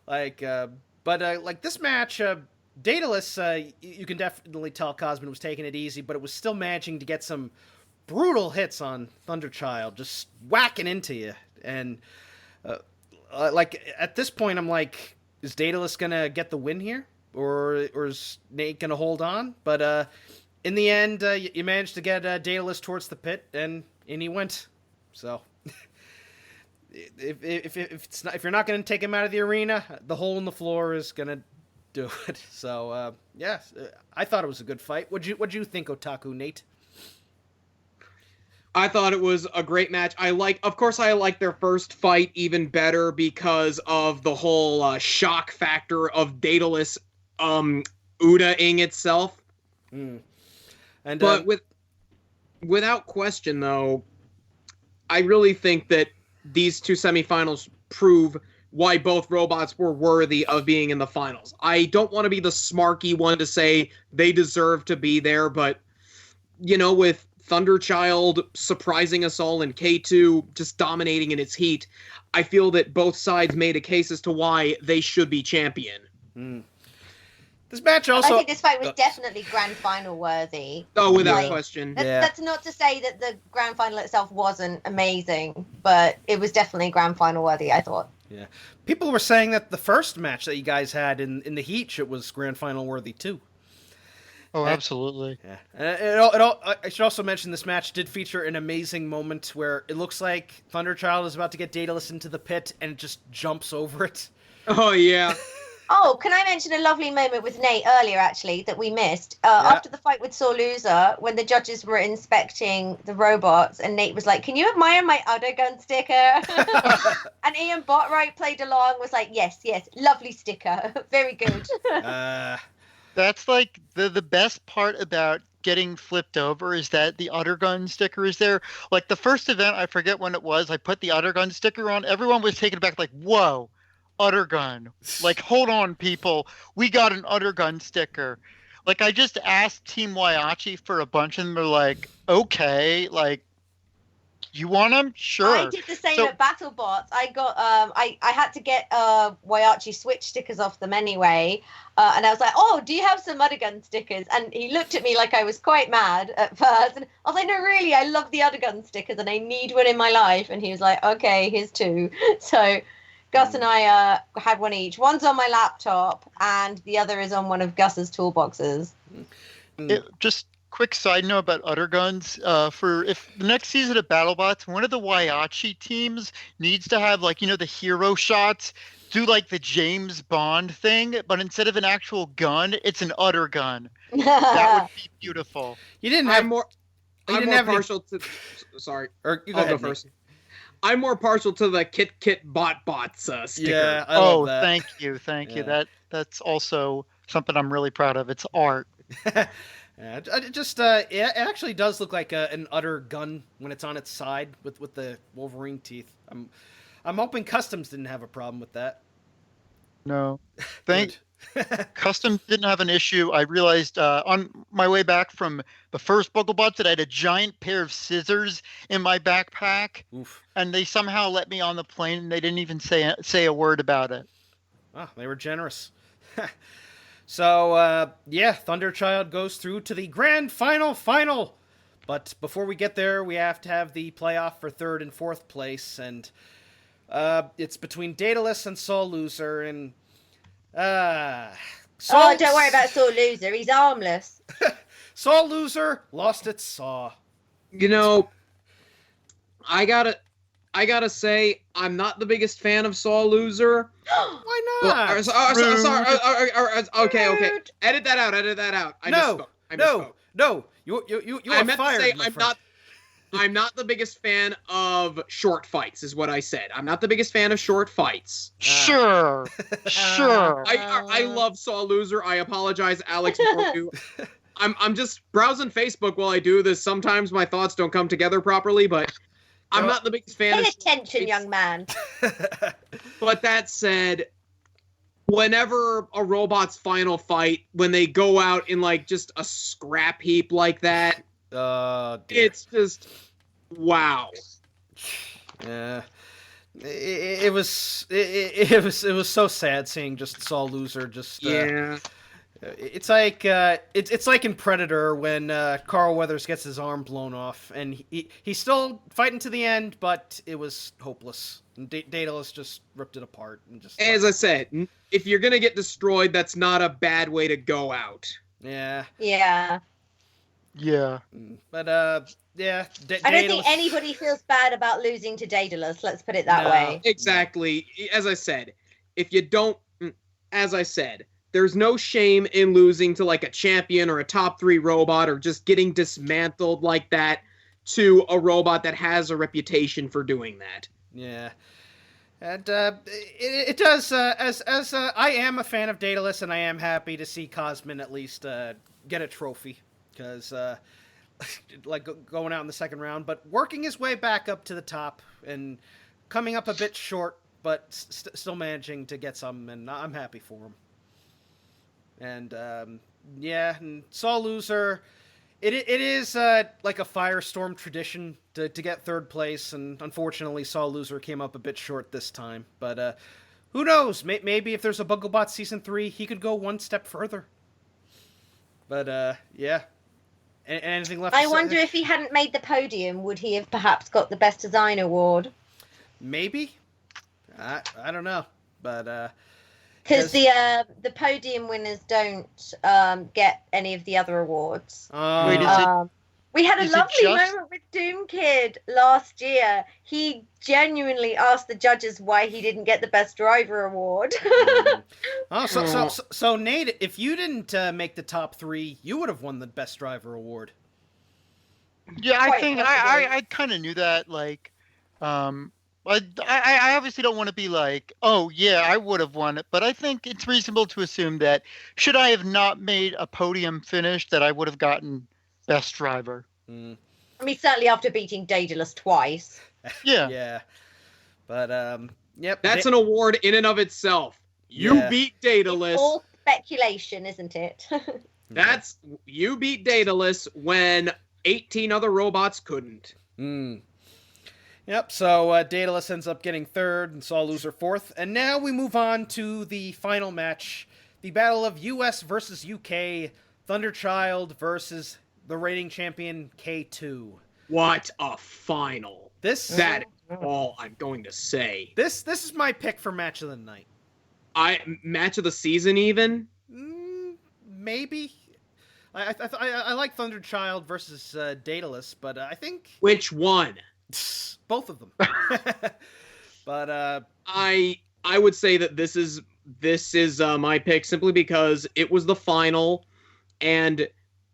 like this match, Daedalus, you can definitely tell Cosmin was taking it easy, but it was still managing to get some brutal hits on Thunderchild, just whacking into you. And like at this point, I'm like, is Daedalus gonna get the win here, or is Nate gonna hold on? But in the end, you managed to get Daedalus towards the pit, and in he went. So if you're not going to take him out of the arena, the hole in the floor is going to do it. So yeah, I thought it was a good fight. What'd you think, Otaku Nate? I thought it was a great match. Of course, I like their first fight even better because of the whole shock factor of Daedalus Uda-ing itself. And but without question, though, I really think that these two semifinals prove why both robots were worthy of being in the finals. I don't want to be the smarky one to say they deserve to be there, but, you know, with Thunderchild surprising us all and K2 just dominating in its heat, I feel that both sides made a case as to why they should be champion. This match also... I think this fight was definitely grand final worthy. Oh, without question. That's not to say that the grand final itself wasn't amazing, but it was definitely grand final worthy, I thought. Yeah. People were saying that the first match that you guys had in the heat, it was grand final worthy too. Oh, absolutely. Yeah. I should also mention this match did feature an amazing moment where it looks like Thunderchild is about to get Daedalus into the pit and it just jumps over it. Oh, yeah. Oh, can I mention a lovely moment with Nate earlier, actually, that we missed? After the fight with Sore Loser, when the judges were inspecting the robots, and Nate was like, "Can you admire my other gun sticker?" And Ian Botright played along, was like, yes, lovely sticker. Very good. That's like the best part about getting flipped over is that the Ottergun sticker is there. Like the first event, I forget when it was, I put the Ottergun sticker on. Everyone was taken aback like, whoa, Ottergun. Like, hold on, people. We got an Ottergun sticker. Like, I just asked Team Waiachi for a bunch and they're like, okay, like, you want them? Sure. I did the same at BattleBots. I got I had to get Waiachi Switch stickers off them anyway, and I was like, "Oh, do you have some Ottergun stickers?" And he looked at me like I was quite mad at first, and I was like, "No, really, I love the Ottergun stickers, and I need one in my life." And he was like, "Okay, here's two." So Gus and I had one each. One's on my laptop, and the other is on one of Gus's toolboxes. Just quick side note about Utter Guns. For if the next season of BattleBots, one of the Waiachi teams needs to have like the hero shots, do like the James Bond thing, but instead of an actual gun, it's an Utter Gun. That would be beautiful. You didn't have I'm more partial to. Sorry, Or you I'll go ahead, Nate. first. I'm more partial to the Kit Bots sticker. Yeah, I love that. Thank you. Yeah. That's also something I'm really proud of. It's art. Yeah, it actually does look like an utter gun when it's on its side with the Wolverine teeth. I'm hoping Customs didn't have a problem with that. No, Good. Custom didn't have an issue. I realized on my way back from the first Bugglebots that I had a giant pair of scissors in my backpack, Oof. and they somehow let me on the plane, and they didn't even say a word about it. Oh, they were generous. So, Thunderchild goes through to the Grand Final. But before we get there, we have to have the playoff for 3rd and 4th place, and it's between Daedalus and Soul Loser, and don't worry about Soul Loser. He's harmless. Soul Loser lost its saw. I gotta say, I'm not the biggest fan of Saw Loser. Why not? Okay. Rude. Edit that out. I misspoke. No. You I are meant fired. to say my friend. I'm not the biggest fan of short fights, is what I said. I'm not the biggest fan of short fights. Sure. I love Saw Loser. I apologize, Alex. Before you. I'm just browsing Facebook while I do this. Sometimes my thoughts don't come together properly, but I'm not the biggest fan Pay of attention, young man. But that said, whenever a robot's final fight, when they go out in like just a scrap heap like that, Dear. it's just wow. Yeah. It was so sad seeing just Saul Loser just Yeah. It's like it's like in Predator when Carl Weathers gets his arm blown off and he's still fighting to the end, but it was hopeless. And Daedalus just ripped it apart and just. As I said, if you're gonna get destroyed, that's not a bad way to go out. Yeah. Yeah. Yeah. But yeah. I don't think anybody feels bad about losing to Daedalus. Let's put it that No. way. Exactly. As I said, if you don't, as I said, there's no shame in losing to like a champion or a top 3 robot or just getting dismantled like that to a robot that has a reputation for doing that. Yeah. And it does, as I am a fan of Daedalus, and I am happy to see Cosmin at least get a trophy, because like going out in the second round, but working his way back up to the top and coming up a bit short, but still managing to get some, and I'm happy for him. And and Saul Loser, it is like a Firestorm tradition to get 3rd place, and unfortunately Saul Loser came up a bit short this time. But who knows? Maybe if there's a Bugglebot Season 3, he could go one step further. But yeah. Anything left? I wonder if he hadn't made the podium, would he have perhaps got the Best Design award? Maybe. I don't know, but because the podium winners don't get any of the other awards. Wait, is it? We had a is it lovely just- moment with Doom Kid last year. He genuinely asked the judges why he didn't get the Best Driver award. So Nate, if you didn't make the top 3, you would have won the Best Driver award. Yeah, I Quite think possibly. I kind of knew that. Like, I obviously don't want to be like, oh yeah, I would have won it, but I think it's reasonable to assume that should I have not made a podium finish, that I would have gotten Best Driver. Mm. I mean, certainly after beating Daedalus twice. Yeah. Yeah. But yep. That's an award in and of itself. You Yeah. beat Daedalus. All speculation, isn't it? You beat Daedalus when 18 other robots couldn't. Mm. Yep, so Daedalus ends up getting 3rd and Saul Loser 4th. And now we move on to the final match. The battle of US versus UK. Thunderchild versus the reigning champion K2. What a final. That That all I'm going to say. this is my pick for match of the night. Match of the season even? Maybe. I like Thunderchild versus Daedalus, but I think Which one? both of them. But I would say that this is my pick simply because it was the final, and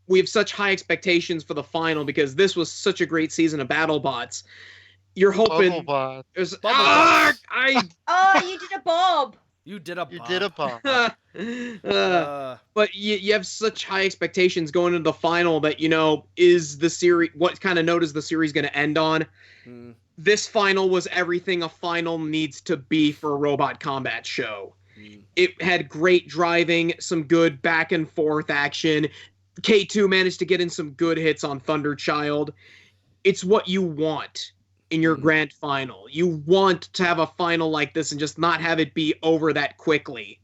we have such high expectations for the final because this was such a great season of BattleBots. You're hoping Bugglebots. there's Bugglebots. Oh, you did a bob. you did a You Bob. did a pop. But you have such high expectations going into the final that, is the series, what kind of note is the series going to end on? Mm. This final was everything a final needs to be for a robot combat show. Mm. It had great driving, some good back and forth action. K2 managed to get in some good hits on Thunderchild. It's what you want in your grand final. You want to have a final like this and just not have it be over that quickly.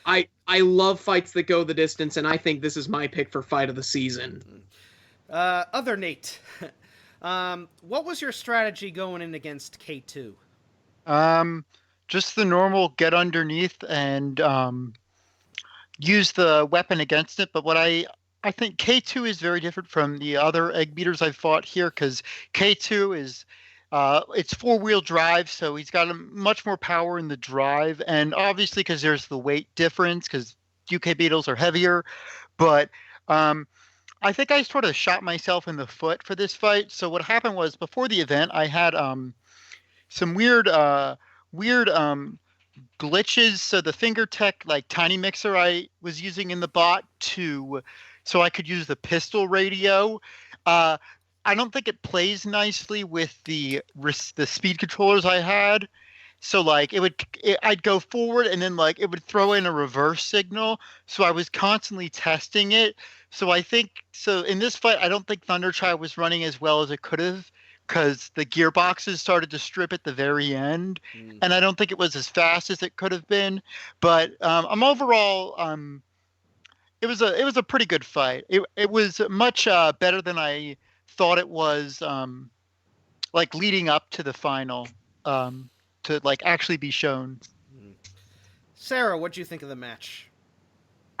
I love fights that go the distance, and I think this is my pick for fight of the season. Other Nate, what was your strategy going in against K2? Just the normal get underneath and use the weapon against it. But what I think K2 is very different from the other egg beaters I've fought here, because K2 is it's 4-wheel drive, so he's got much more power in the drive, and obviously because there's the weight difference, because UK beetles are heavier. But I think I sort of shot myself in the foot for this fight. So what happened was, before the event, I had some weird glitches. So the FingerTech tiny mixer I was using in the bot so I could use the pistol radio. I don't think it plays nicely with the speed controllers I had. So I'd go forward and then it would throw in a reverse signal. So I was constantly testing it. So in this fight, I don't think Thunderchild was running as well as it could have, because the gearboxes started to strip at the very end, and I don't think it was as fast as it could have been. But I'm overall, it was a pretty good fight. It was much better than I thought it was, leading up to the final, to actually be shown. Sarah, what do you think of the match?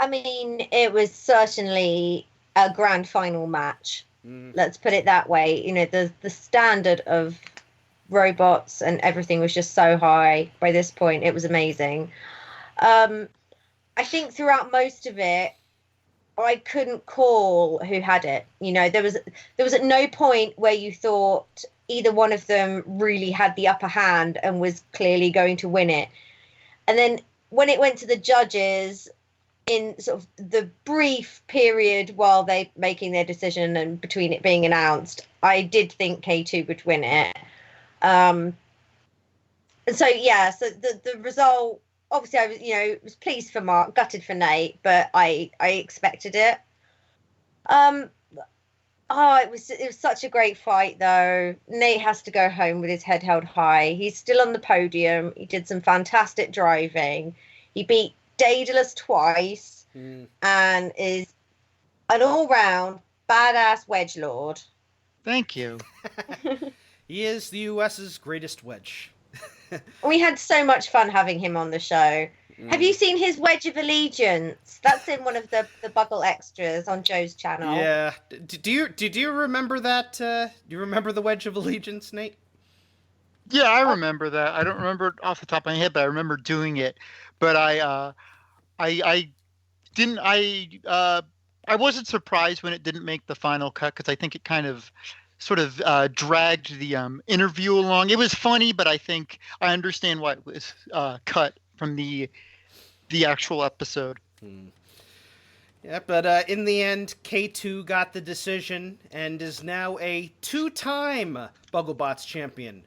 I mean, it was certainly a grand final match. Let's put it that way. The standard of robots and everything was just so high by this point. It was amazing. I think throughout most of it, I couldn't call who had it. There was at no point where you thought either one of them really had the upper hand and was clearly going to win it. And then when it went to the judges, in sort of the brief period while they making their decision and between it being announced, I did think K2 would win it. And so the result, obviously I was pleased for Mark, gutted for Nate, but I expected it. It was such a great fight though. Nate has to go home with his head held high. He's still on the podium. He did some fantastic driving. He beat Daedalus twice and is an all-round badass wedge lord. Thank you. He is the US's greatest wedge. We had so much fun having him on the show. Have you seen his Wedge of Allegiance? That's in one of the Buggle extras on Joe's channel. Yeah. Did you remember that? Do you remember the Wedge of Allegiance, Nate? Yeah, I remember that. I don't remember it off the top of my head, but I remember doing it. But I didn't. I wasn't surprised when it didn't make the final cut, because I think it kind of sort of dragged the interview along. It was funny, but I think I understand why it was cut from the actual episode. Yeah, but in the end, K2 got the decision and is now a 2-time Bugglebots champion.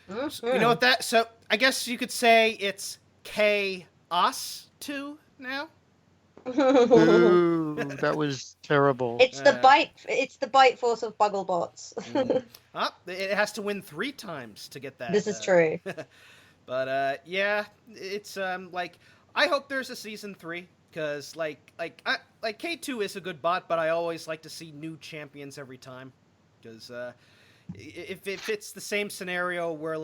You know what that? So I guess you could say it's K-Us 2 now. Ooh, that was terrible. It's the bite force of Bugglebots. It has to win 3 times to get that. This is true. But yeah, it's I hope there's a season 3, because K2 is a good bot, but I always like to see new champions every time, because if it's the same scenario where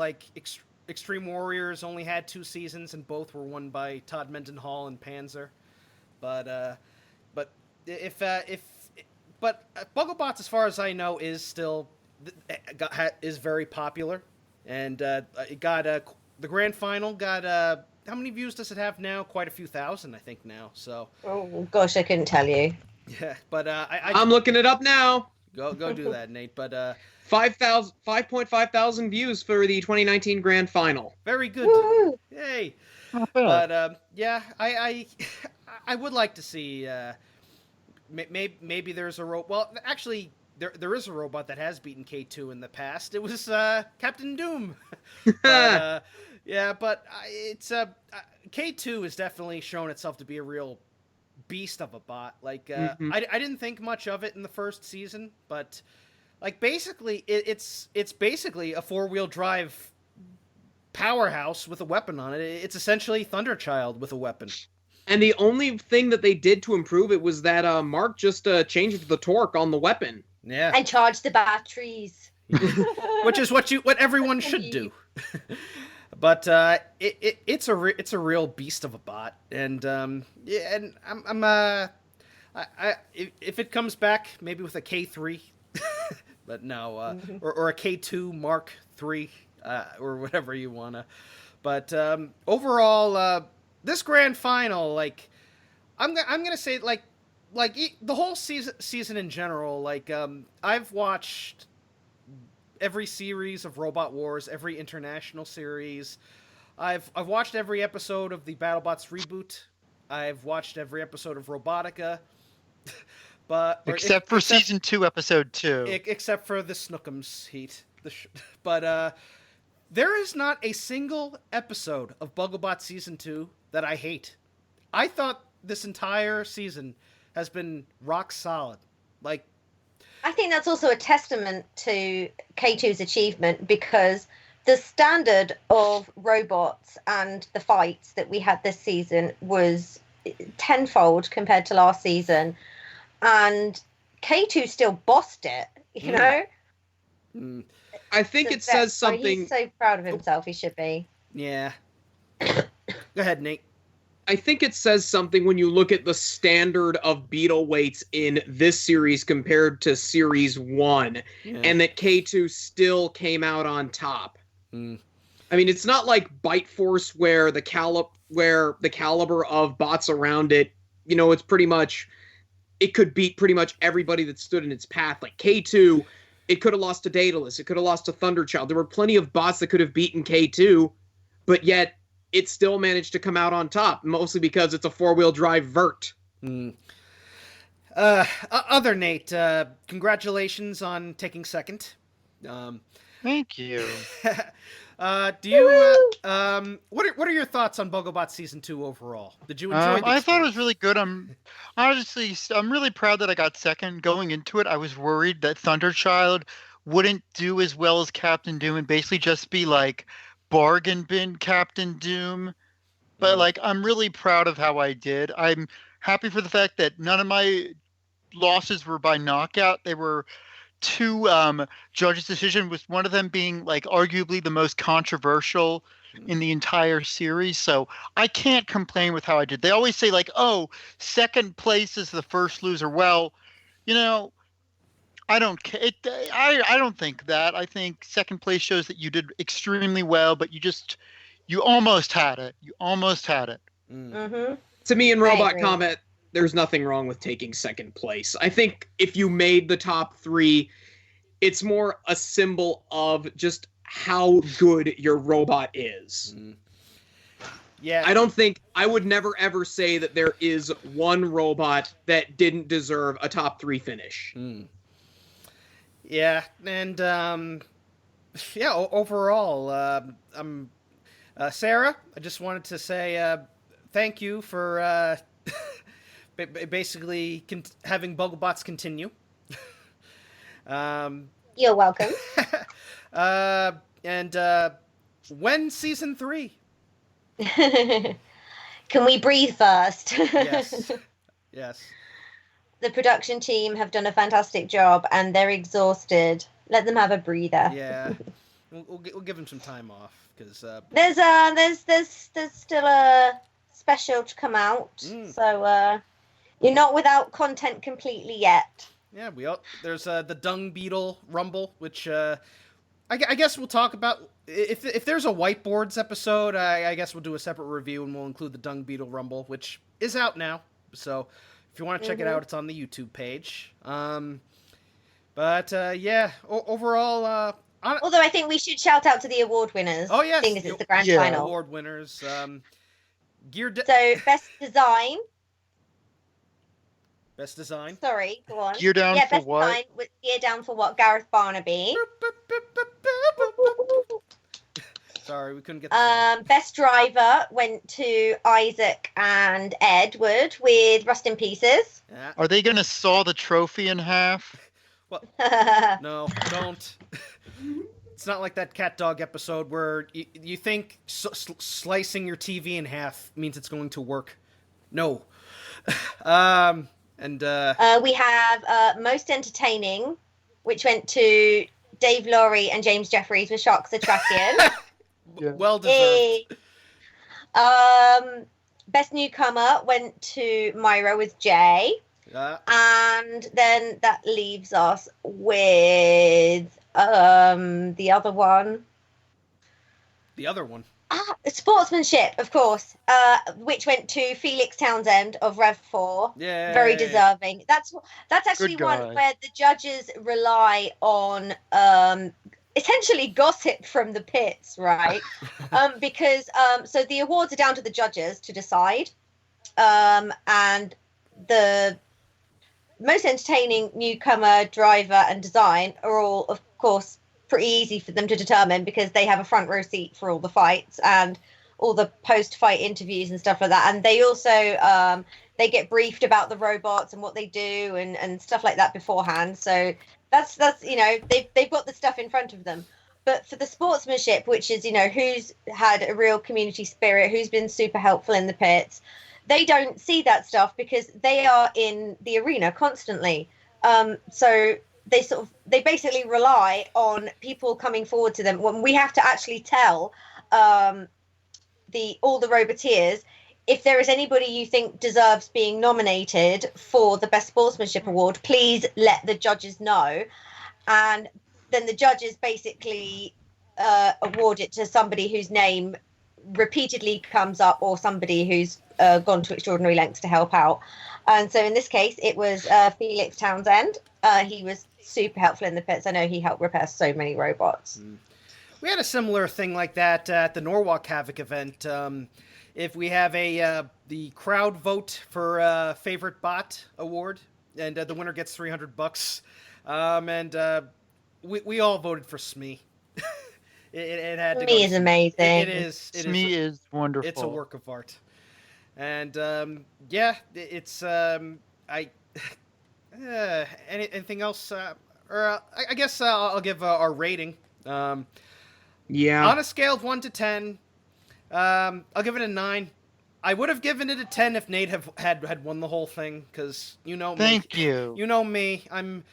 Extreme Warriors only had 2 seasons and both were won by Todd Mendenhall and Panzer, but but Bugglebots, as far as I know, is still is very popular, and it got the grand final got how many views does it have now? Quite a few thousand, I think now. So. Oh gosh, I couldn't tell you. Yeah, but I'm looking it up now. Go do that, Nate. But 5.5 thousand views for the 2019 grand final. Very good. Woo! Yay. Not bad. But yeah, I would like to see maybe there's a well, actually there is a robot that has beaten K2 in the past. It was Captain Doom. But, yeah, but it's K2 has definitely shown itself to be a real beast of a bot. Like I didn't think much of it in the first season, but like basically it's basically a 4-wheel drive powerhouse with a weapon on it. It's essentially Thunderchild with a weapon. And the only thing that they did to improve it was that Mark just changed the torque on the weapon. Yeah. And charge the batteries. Which is what everyone should do. But it's a real beast of a bot, and yeah, and I'm if it comes back maybe with a K3, but no, or a K2 Mark III, or whatever you wanna. But overall, this grand final, like I'm gonna say like the whole season in general, like I've watched every series of Robot Wars, every international series. I've watched every episode of the BattleBots reboot. I've watched every episode of Robotica. Except for season 2, episode 2. Except for the Snookums heat. But there is not a single episode of Bugglebots season 2 that I hate. I thought this entire season has been rock solid. Like, I think that's also a testament to K2's achievement, because the standard of robots and the fights that we had this season was tenfold compared to last season, and K2 still bossed it, you know? I think it says something. He's so proud of himself, he should be. Yeah. Go ahead, Nate. I think it says something when you look at the standard of beetle weights in this series compared to series 1, and that K2 still came out on top. I mean, it's not like Bite Force where the caliber of bots around it, you know, it's pretty much, it could beat pretty much everybody that stood in its path. Like K2, it could have lost to Daedalus, it could have lost to Thunderchild. There were plenty of bots that could have beaten K2, but yet it still managed to come out on top, mostly because it's a 4-wheel drive vert. Other Nate, congratulations on taking second. Thank you. Do you what are your thoughts on Bugglebots season 2 overall? Did you enjoy I thought it was really good. I'm really proud that I got second. Going into it, I was worried that Thunderchild wouldn't do as well as Captain Doom and basically just be like bargain bin Captain Doom. But like, I'm really proud of how I did. I'm happy for the fact that none of my losses were by knockout. They were 2 judges' decision, with one of them being like arguably the most controversial in the entire series. So I can't complain with how I did. They always say like, oh, second place is the first loser. Well, you know, I don't care. I don't think that. I think second place shows that you did extremely well, but you almost had it. You almost had it. To me, in Robot Combat, there's nothing wrong with taking second place. I think if you made the top 3, it's more a symbol of just how good your robot is. Yeah. I would never ever say that there is one robot that didn't deserve a top 3 finish. Yeah, and overall, Sarah, I just wanted to say thank you for basically having Bugglebots continue. You're welcome. And when season 3? Can we breathe first? Yes. The production team have done a fantastic job, and they're exhausted. Let them have a breather. Yeah, we'll give them some time off, because there's still a special to come out. So You're not without content completely yet. Yeah, there's the Dung Beetle Rumble, which I guess we'll talk about. If there's a whiteboards episode, I guess we'll do a separate review and we'll include the Dung Beetle Rumble, which is out now. So if you want to check it out, it's on the YouTube page. Yeah, overall. Although I think we should shout out to the award winners. Oh yes, seeing as it's the grand final. Award winners. So best design. Best design. Sorry, go on. Gear down for best what? Design with gear down for what? Gareth Barnaby. Sorry, we couldn't get the Best driver went to Isaac and Edward with Rust in Pieces. Yeah. Are they going to saw the trophy in half? Well, no, don't. It's not like that cat dog episode where you think slicing your TV in half means it's going to work. No. We have most entertaining, which went to Dave Laurie and James Jeffries with Sharks Attraction. Yeah. Well deserved. Best newcomer went to Myra with Jay. And then that leaves us with the other one. The other one. Sportsmanship, of course, which went to Felix Townsend of Rev 4. Yeah. Very deserving. That's actually one where the judges rely on essentially gossip from the pits, right? Because so the awards are down to the judges to decide. And the most entertaining newcomer, driver, and design are all, of course, pretty easy for them to determine because they have a front row seat for all the fights and all the post-fight interviews and stuff like that. And they also they get briefed about the robots and what they do and stuff like that beforehand. So that's they've got the stuff in front of them. But for the sportsmanship, which is who's had a real community spirit, who's been super helpful in the pits, they don't see that stuff because they are in the arena constantly. So they basically rely on people coming forward to them when we have to actually tell all the Roboteers, if there is anybody you think deserves being nominated for the Best Sportsmanship Award, please let the judges know. And then the judges basically award it to somebody whose name repeatedly comes up or somebody who's gone to extraordinary lengths to help out. And so in this case, it was Felix Townsend. He was super helpful in the pits. I know he helped repair so many robots. We had a similar thing like that at the Norwalk Havoc event. If we have the crowd vote for favorite bot award, and the winner gets $300, and we all voted for Smee. it had to Smee is amazing. It is. Smee is wonderful. It's a work of art, and it's anything else? Or I guess I'll give our rating. On a scale of 1 to 10, I'll give it a 9. I would have given it a 10 if Nate had won the whole thing, because Thank you. You know me. I'm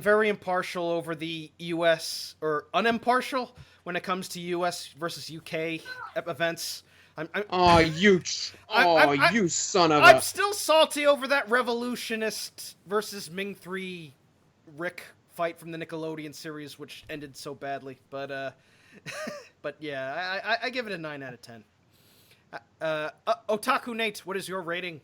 very impartial over the U.S. or unimpartial when it comes to U.S. versus U.K. events. You son of a... I'm still salty over that Revolutionist versus Ming 3 Rick fight from the Nickelodeon series, which ended so badly. But yeah, I give it a 9 out of 10. Otaku Nate, what is your rating?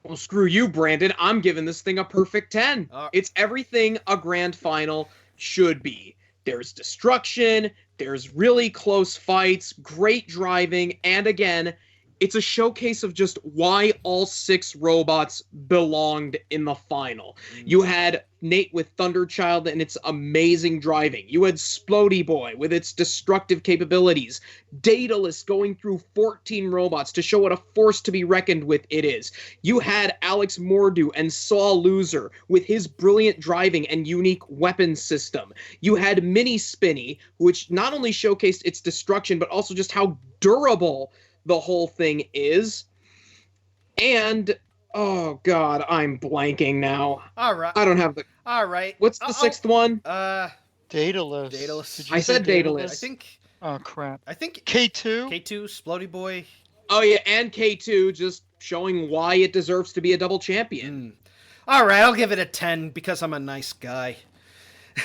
Well, screw you, Brandon. I'm giving this thing a perfect 10. It's everything a grand final should be. There's destruction, there's really close fights, great driving, and again, it's a showcase of just why all 6 robots belonged in the final. You had Nate with Thunderchild and its amazing driving. You had Splody Boy with its destructive capabilities. Daedalus going through 14 robots to show what a force to be reckoned with it is. You had Alex Mordu and Saw Loser with his brilliant driving and unique weapon system. You had Mini Spinny, which not only showcased its destruction, but also just how durable the whole thing is. And oh god, I'm blanking now. All right. I don't have the... All right. What's the 6th one? Daedalus. I said Daedalus. I think... Oh crap. I think... K2? K2, Splody Boy. Oh yeah, and K2, just showing why it deserves to be a double champion. All right, I'll give it a 10 because I'm a nice guy.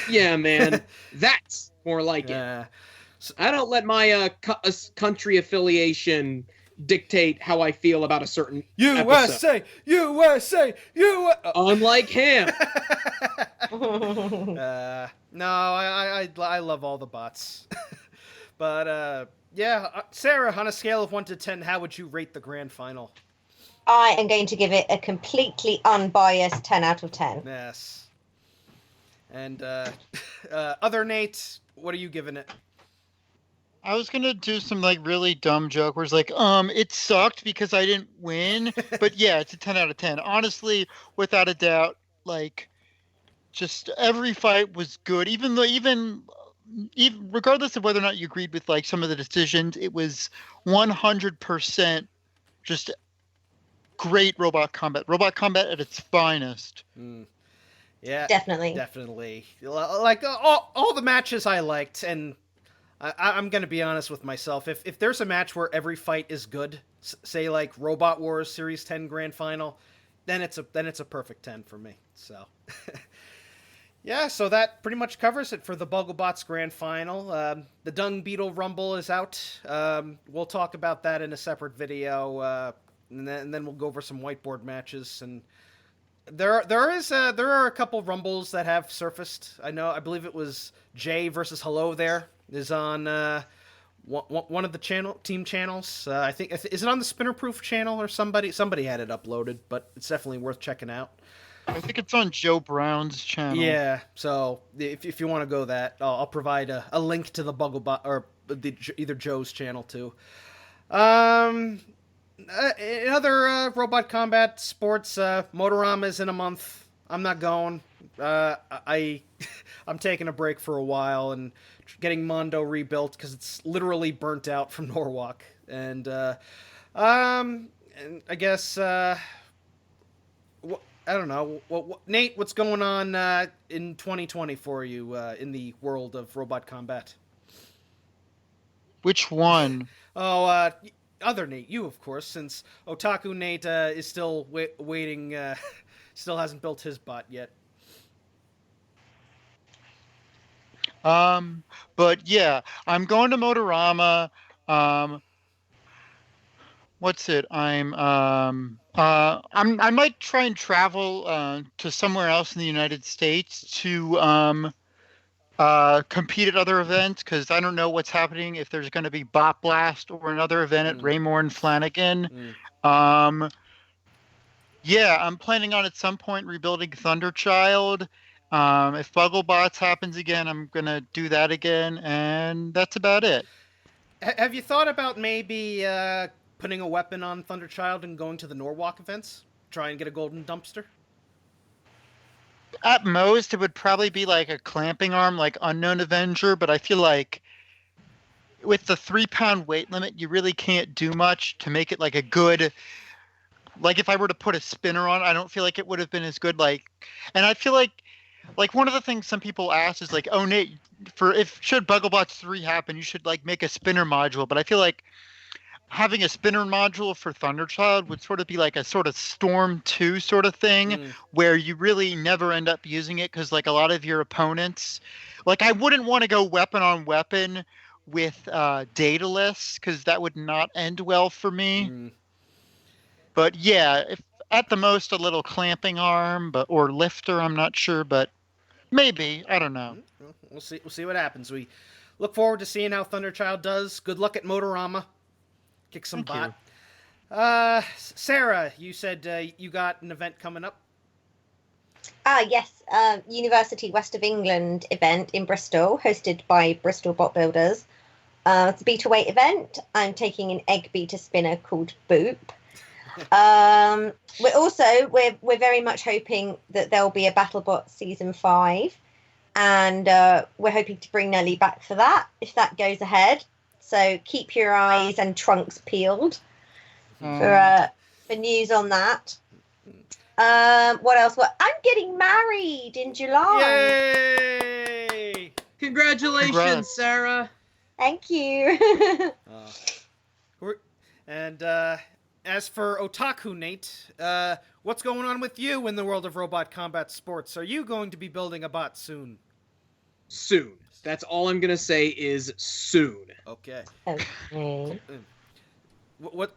Yeah, man. That's more like it. I don't let my country affiliation dictate how I feel about a certain USA, episode. USA. Unlike him. No, I love all the bots. But yeah, Sarah, on a scale of 1 to 10, how would you rate the grand final? I am going to give it a completely unbiased 10 out of 10. Yes. And other Nate, what are you giving it? I was gonna do some like really dumb joke where it's like, it sucked because I didn't win. But yeah, it's a 10 out of 10. Honestly, without a doubt, like just every fight was good. Even regardless of whether or not you agreed with like some of the decisions, it was 100% just great robot combat. Robot combat at its finest. Yeah, Definitely. Like all the matches I liked, and I'm gonna be honest with myself. If there's a match where every fight is good, say like Robot Wars Series 10 Grand Final, then it's a perfect 10 for me. So. Yeah, so that pretty much covers it for the Bugglebots Grand Final. The Dung Beetle Rumble is out. We'll talk about that in a separate video, and then we'll go over some whiteboard matches. And there are a couple Rumbles that have surfaced. I believe it was Jay versus Hello there is on one of the team channels. I think is it on the Spinnerproof channel or somebody had it uploaded, but it's definitely worth checking out. I think it's on Joe Brown's channel. Yeah, so if you want to go that, I'll provide a link to the Bugglebot or either Joe's channel too. In other robot combat sports, Motorama is in a month. I'm not going. I'm taking a break for a while and getting Mondo rebuilt because it's literally burnt out from Norwalk. And I guess. I don't know. Nate, what's going on in 2020 for you in the world of robot combat? Which one? Oh, other Nate, you of course, since Otaku Nate is still waiting, still hasn't built his bot yet. But yeah, I'm going to Motorama. What's it? I might try and travel to somewhere else in the United States to compete at other events because I don't know what's happening if there's going to be Bot Blast or another event at Raymore and Flanagan. Yeah, I'm planning on at some point rebuilding Thunderchild. If Bugglebots happens again, I'm going to do that again, and that's about it. Have you thought about maybe putting a weapon on Thunderchild and going to the Norwalk events? Try and get a golden dumpster? At most, it would probably be like a clamping arm, like Unknown Avenger, but I feel like with the 3-pound weight limit, you really can't do much to make it like a good... Like, if I were to put a spinner on, I don't feel like it would have been as good, like... And I feel like one of the things some people ask is like, oh, Nate, should Bugglebots 3 happen, you should, like, make a spinner module, but I feel like having a spinner module for Thunderchild would sort of be like a sort of Storm 2 sort of thing where you really never end up using it because like a lot of your opponents, like I wouldn't want to go weapon on weapon with Daedalus because that would not end well for me. But yeah, if at the most a little clamping arm or lifter, I'm not sure, but maybe, I don't know. We'll see what happens. We look forward to seeing how Thunderchild does. Good luck at Motorama. Kick some Thank bot. Sarah, you said you got an event coming up. Yes, University West of England event in Bristol, hosted by Bristol Bot Builders. It's a beta weight event. I'm taking an egg beta spinner called Boop. We're very much hoping that there'll be a BattleBot season 5, and we're hoping to bring Nelly back for that if that goes ahead. So keep your eyes and trunks peeled for news on that. What else? Well, I'm getting married in July. Yay! Congratulations, Congrats. Sarah. Thank you. And as for Otaku Nate, what's going on with you in the world of robot combat sports? Are you going to be building a bot soon? Soon. That's all I'm gonna say is soon. Okay. Okay.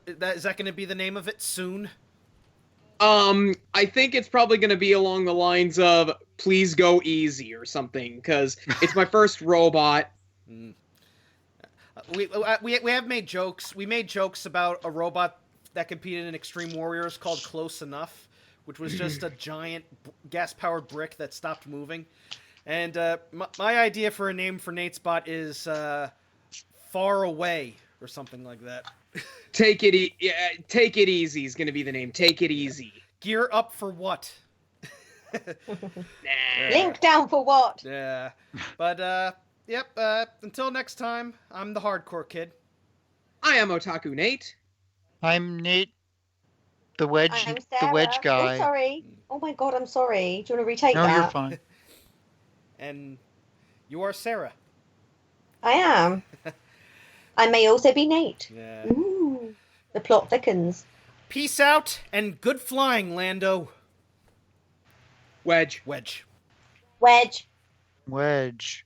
Is that going to be the name of it? Soon? I think it's probably gonna be along the lines of "Please go easy" or something, because it's my first robot. Mm. We have made jokes. We made jokes about a robot that competed in Extreme Warriors called Close Enough, which was just a giant gas-powered brick that stopped moving. And my idea for a name for Nate's bot is Far Away or something like that. Take it easy is gonna be the name. Take it easy. Gear up for what? Nah. Link down for what? Yeah. But, yep, until next time, I'm the Hardcore Kid. I am Otaku Nate. I'm Nate, the wedge, I'm the Sarah. wedge guy. Oh, sorry. Oh my god, I'm sorry. Do you want to retake No, that? you're fine. And you are Sarah. I am. I may also be Nate. Yeah. Ooh, the plot thickens. Peace out and good flying, Lando. Wedge. Wedge. Wedge. Wedge.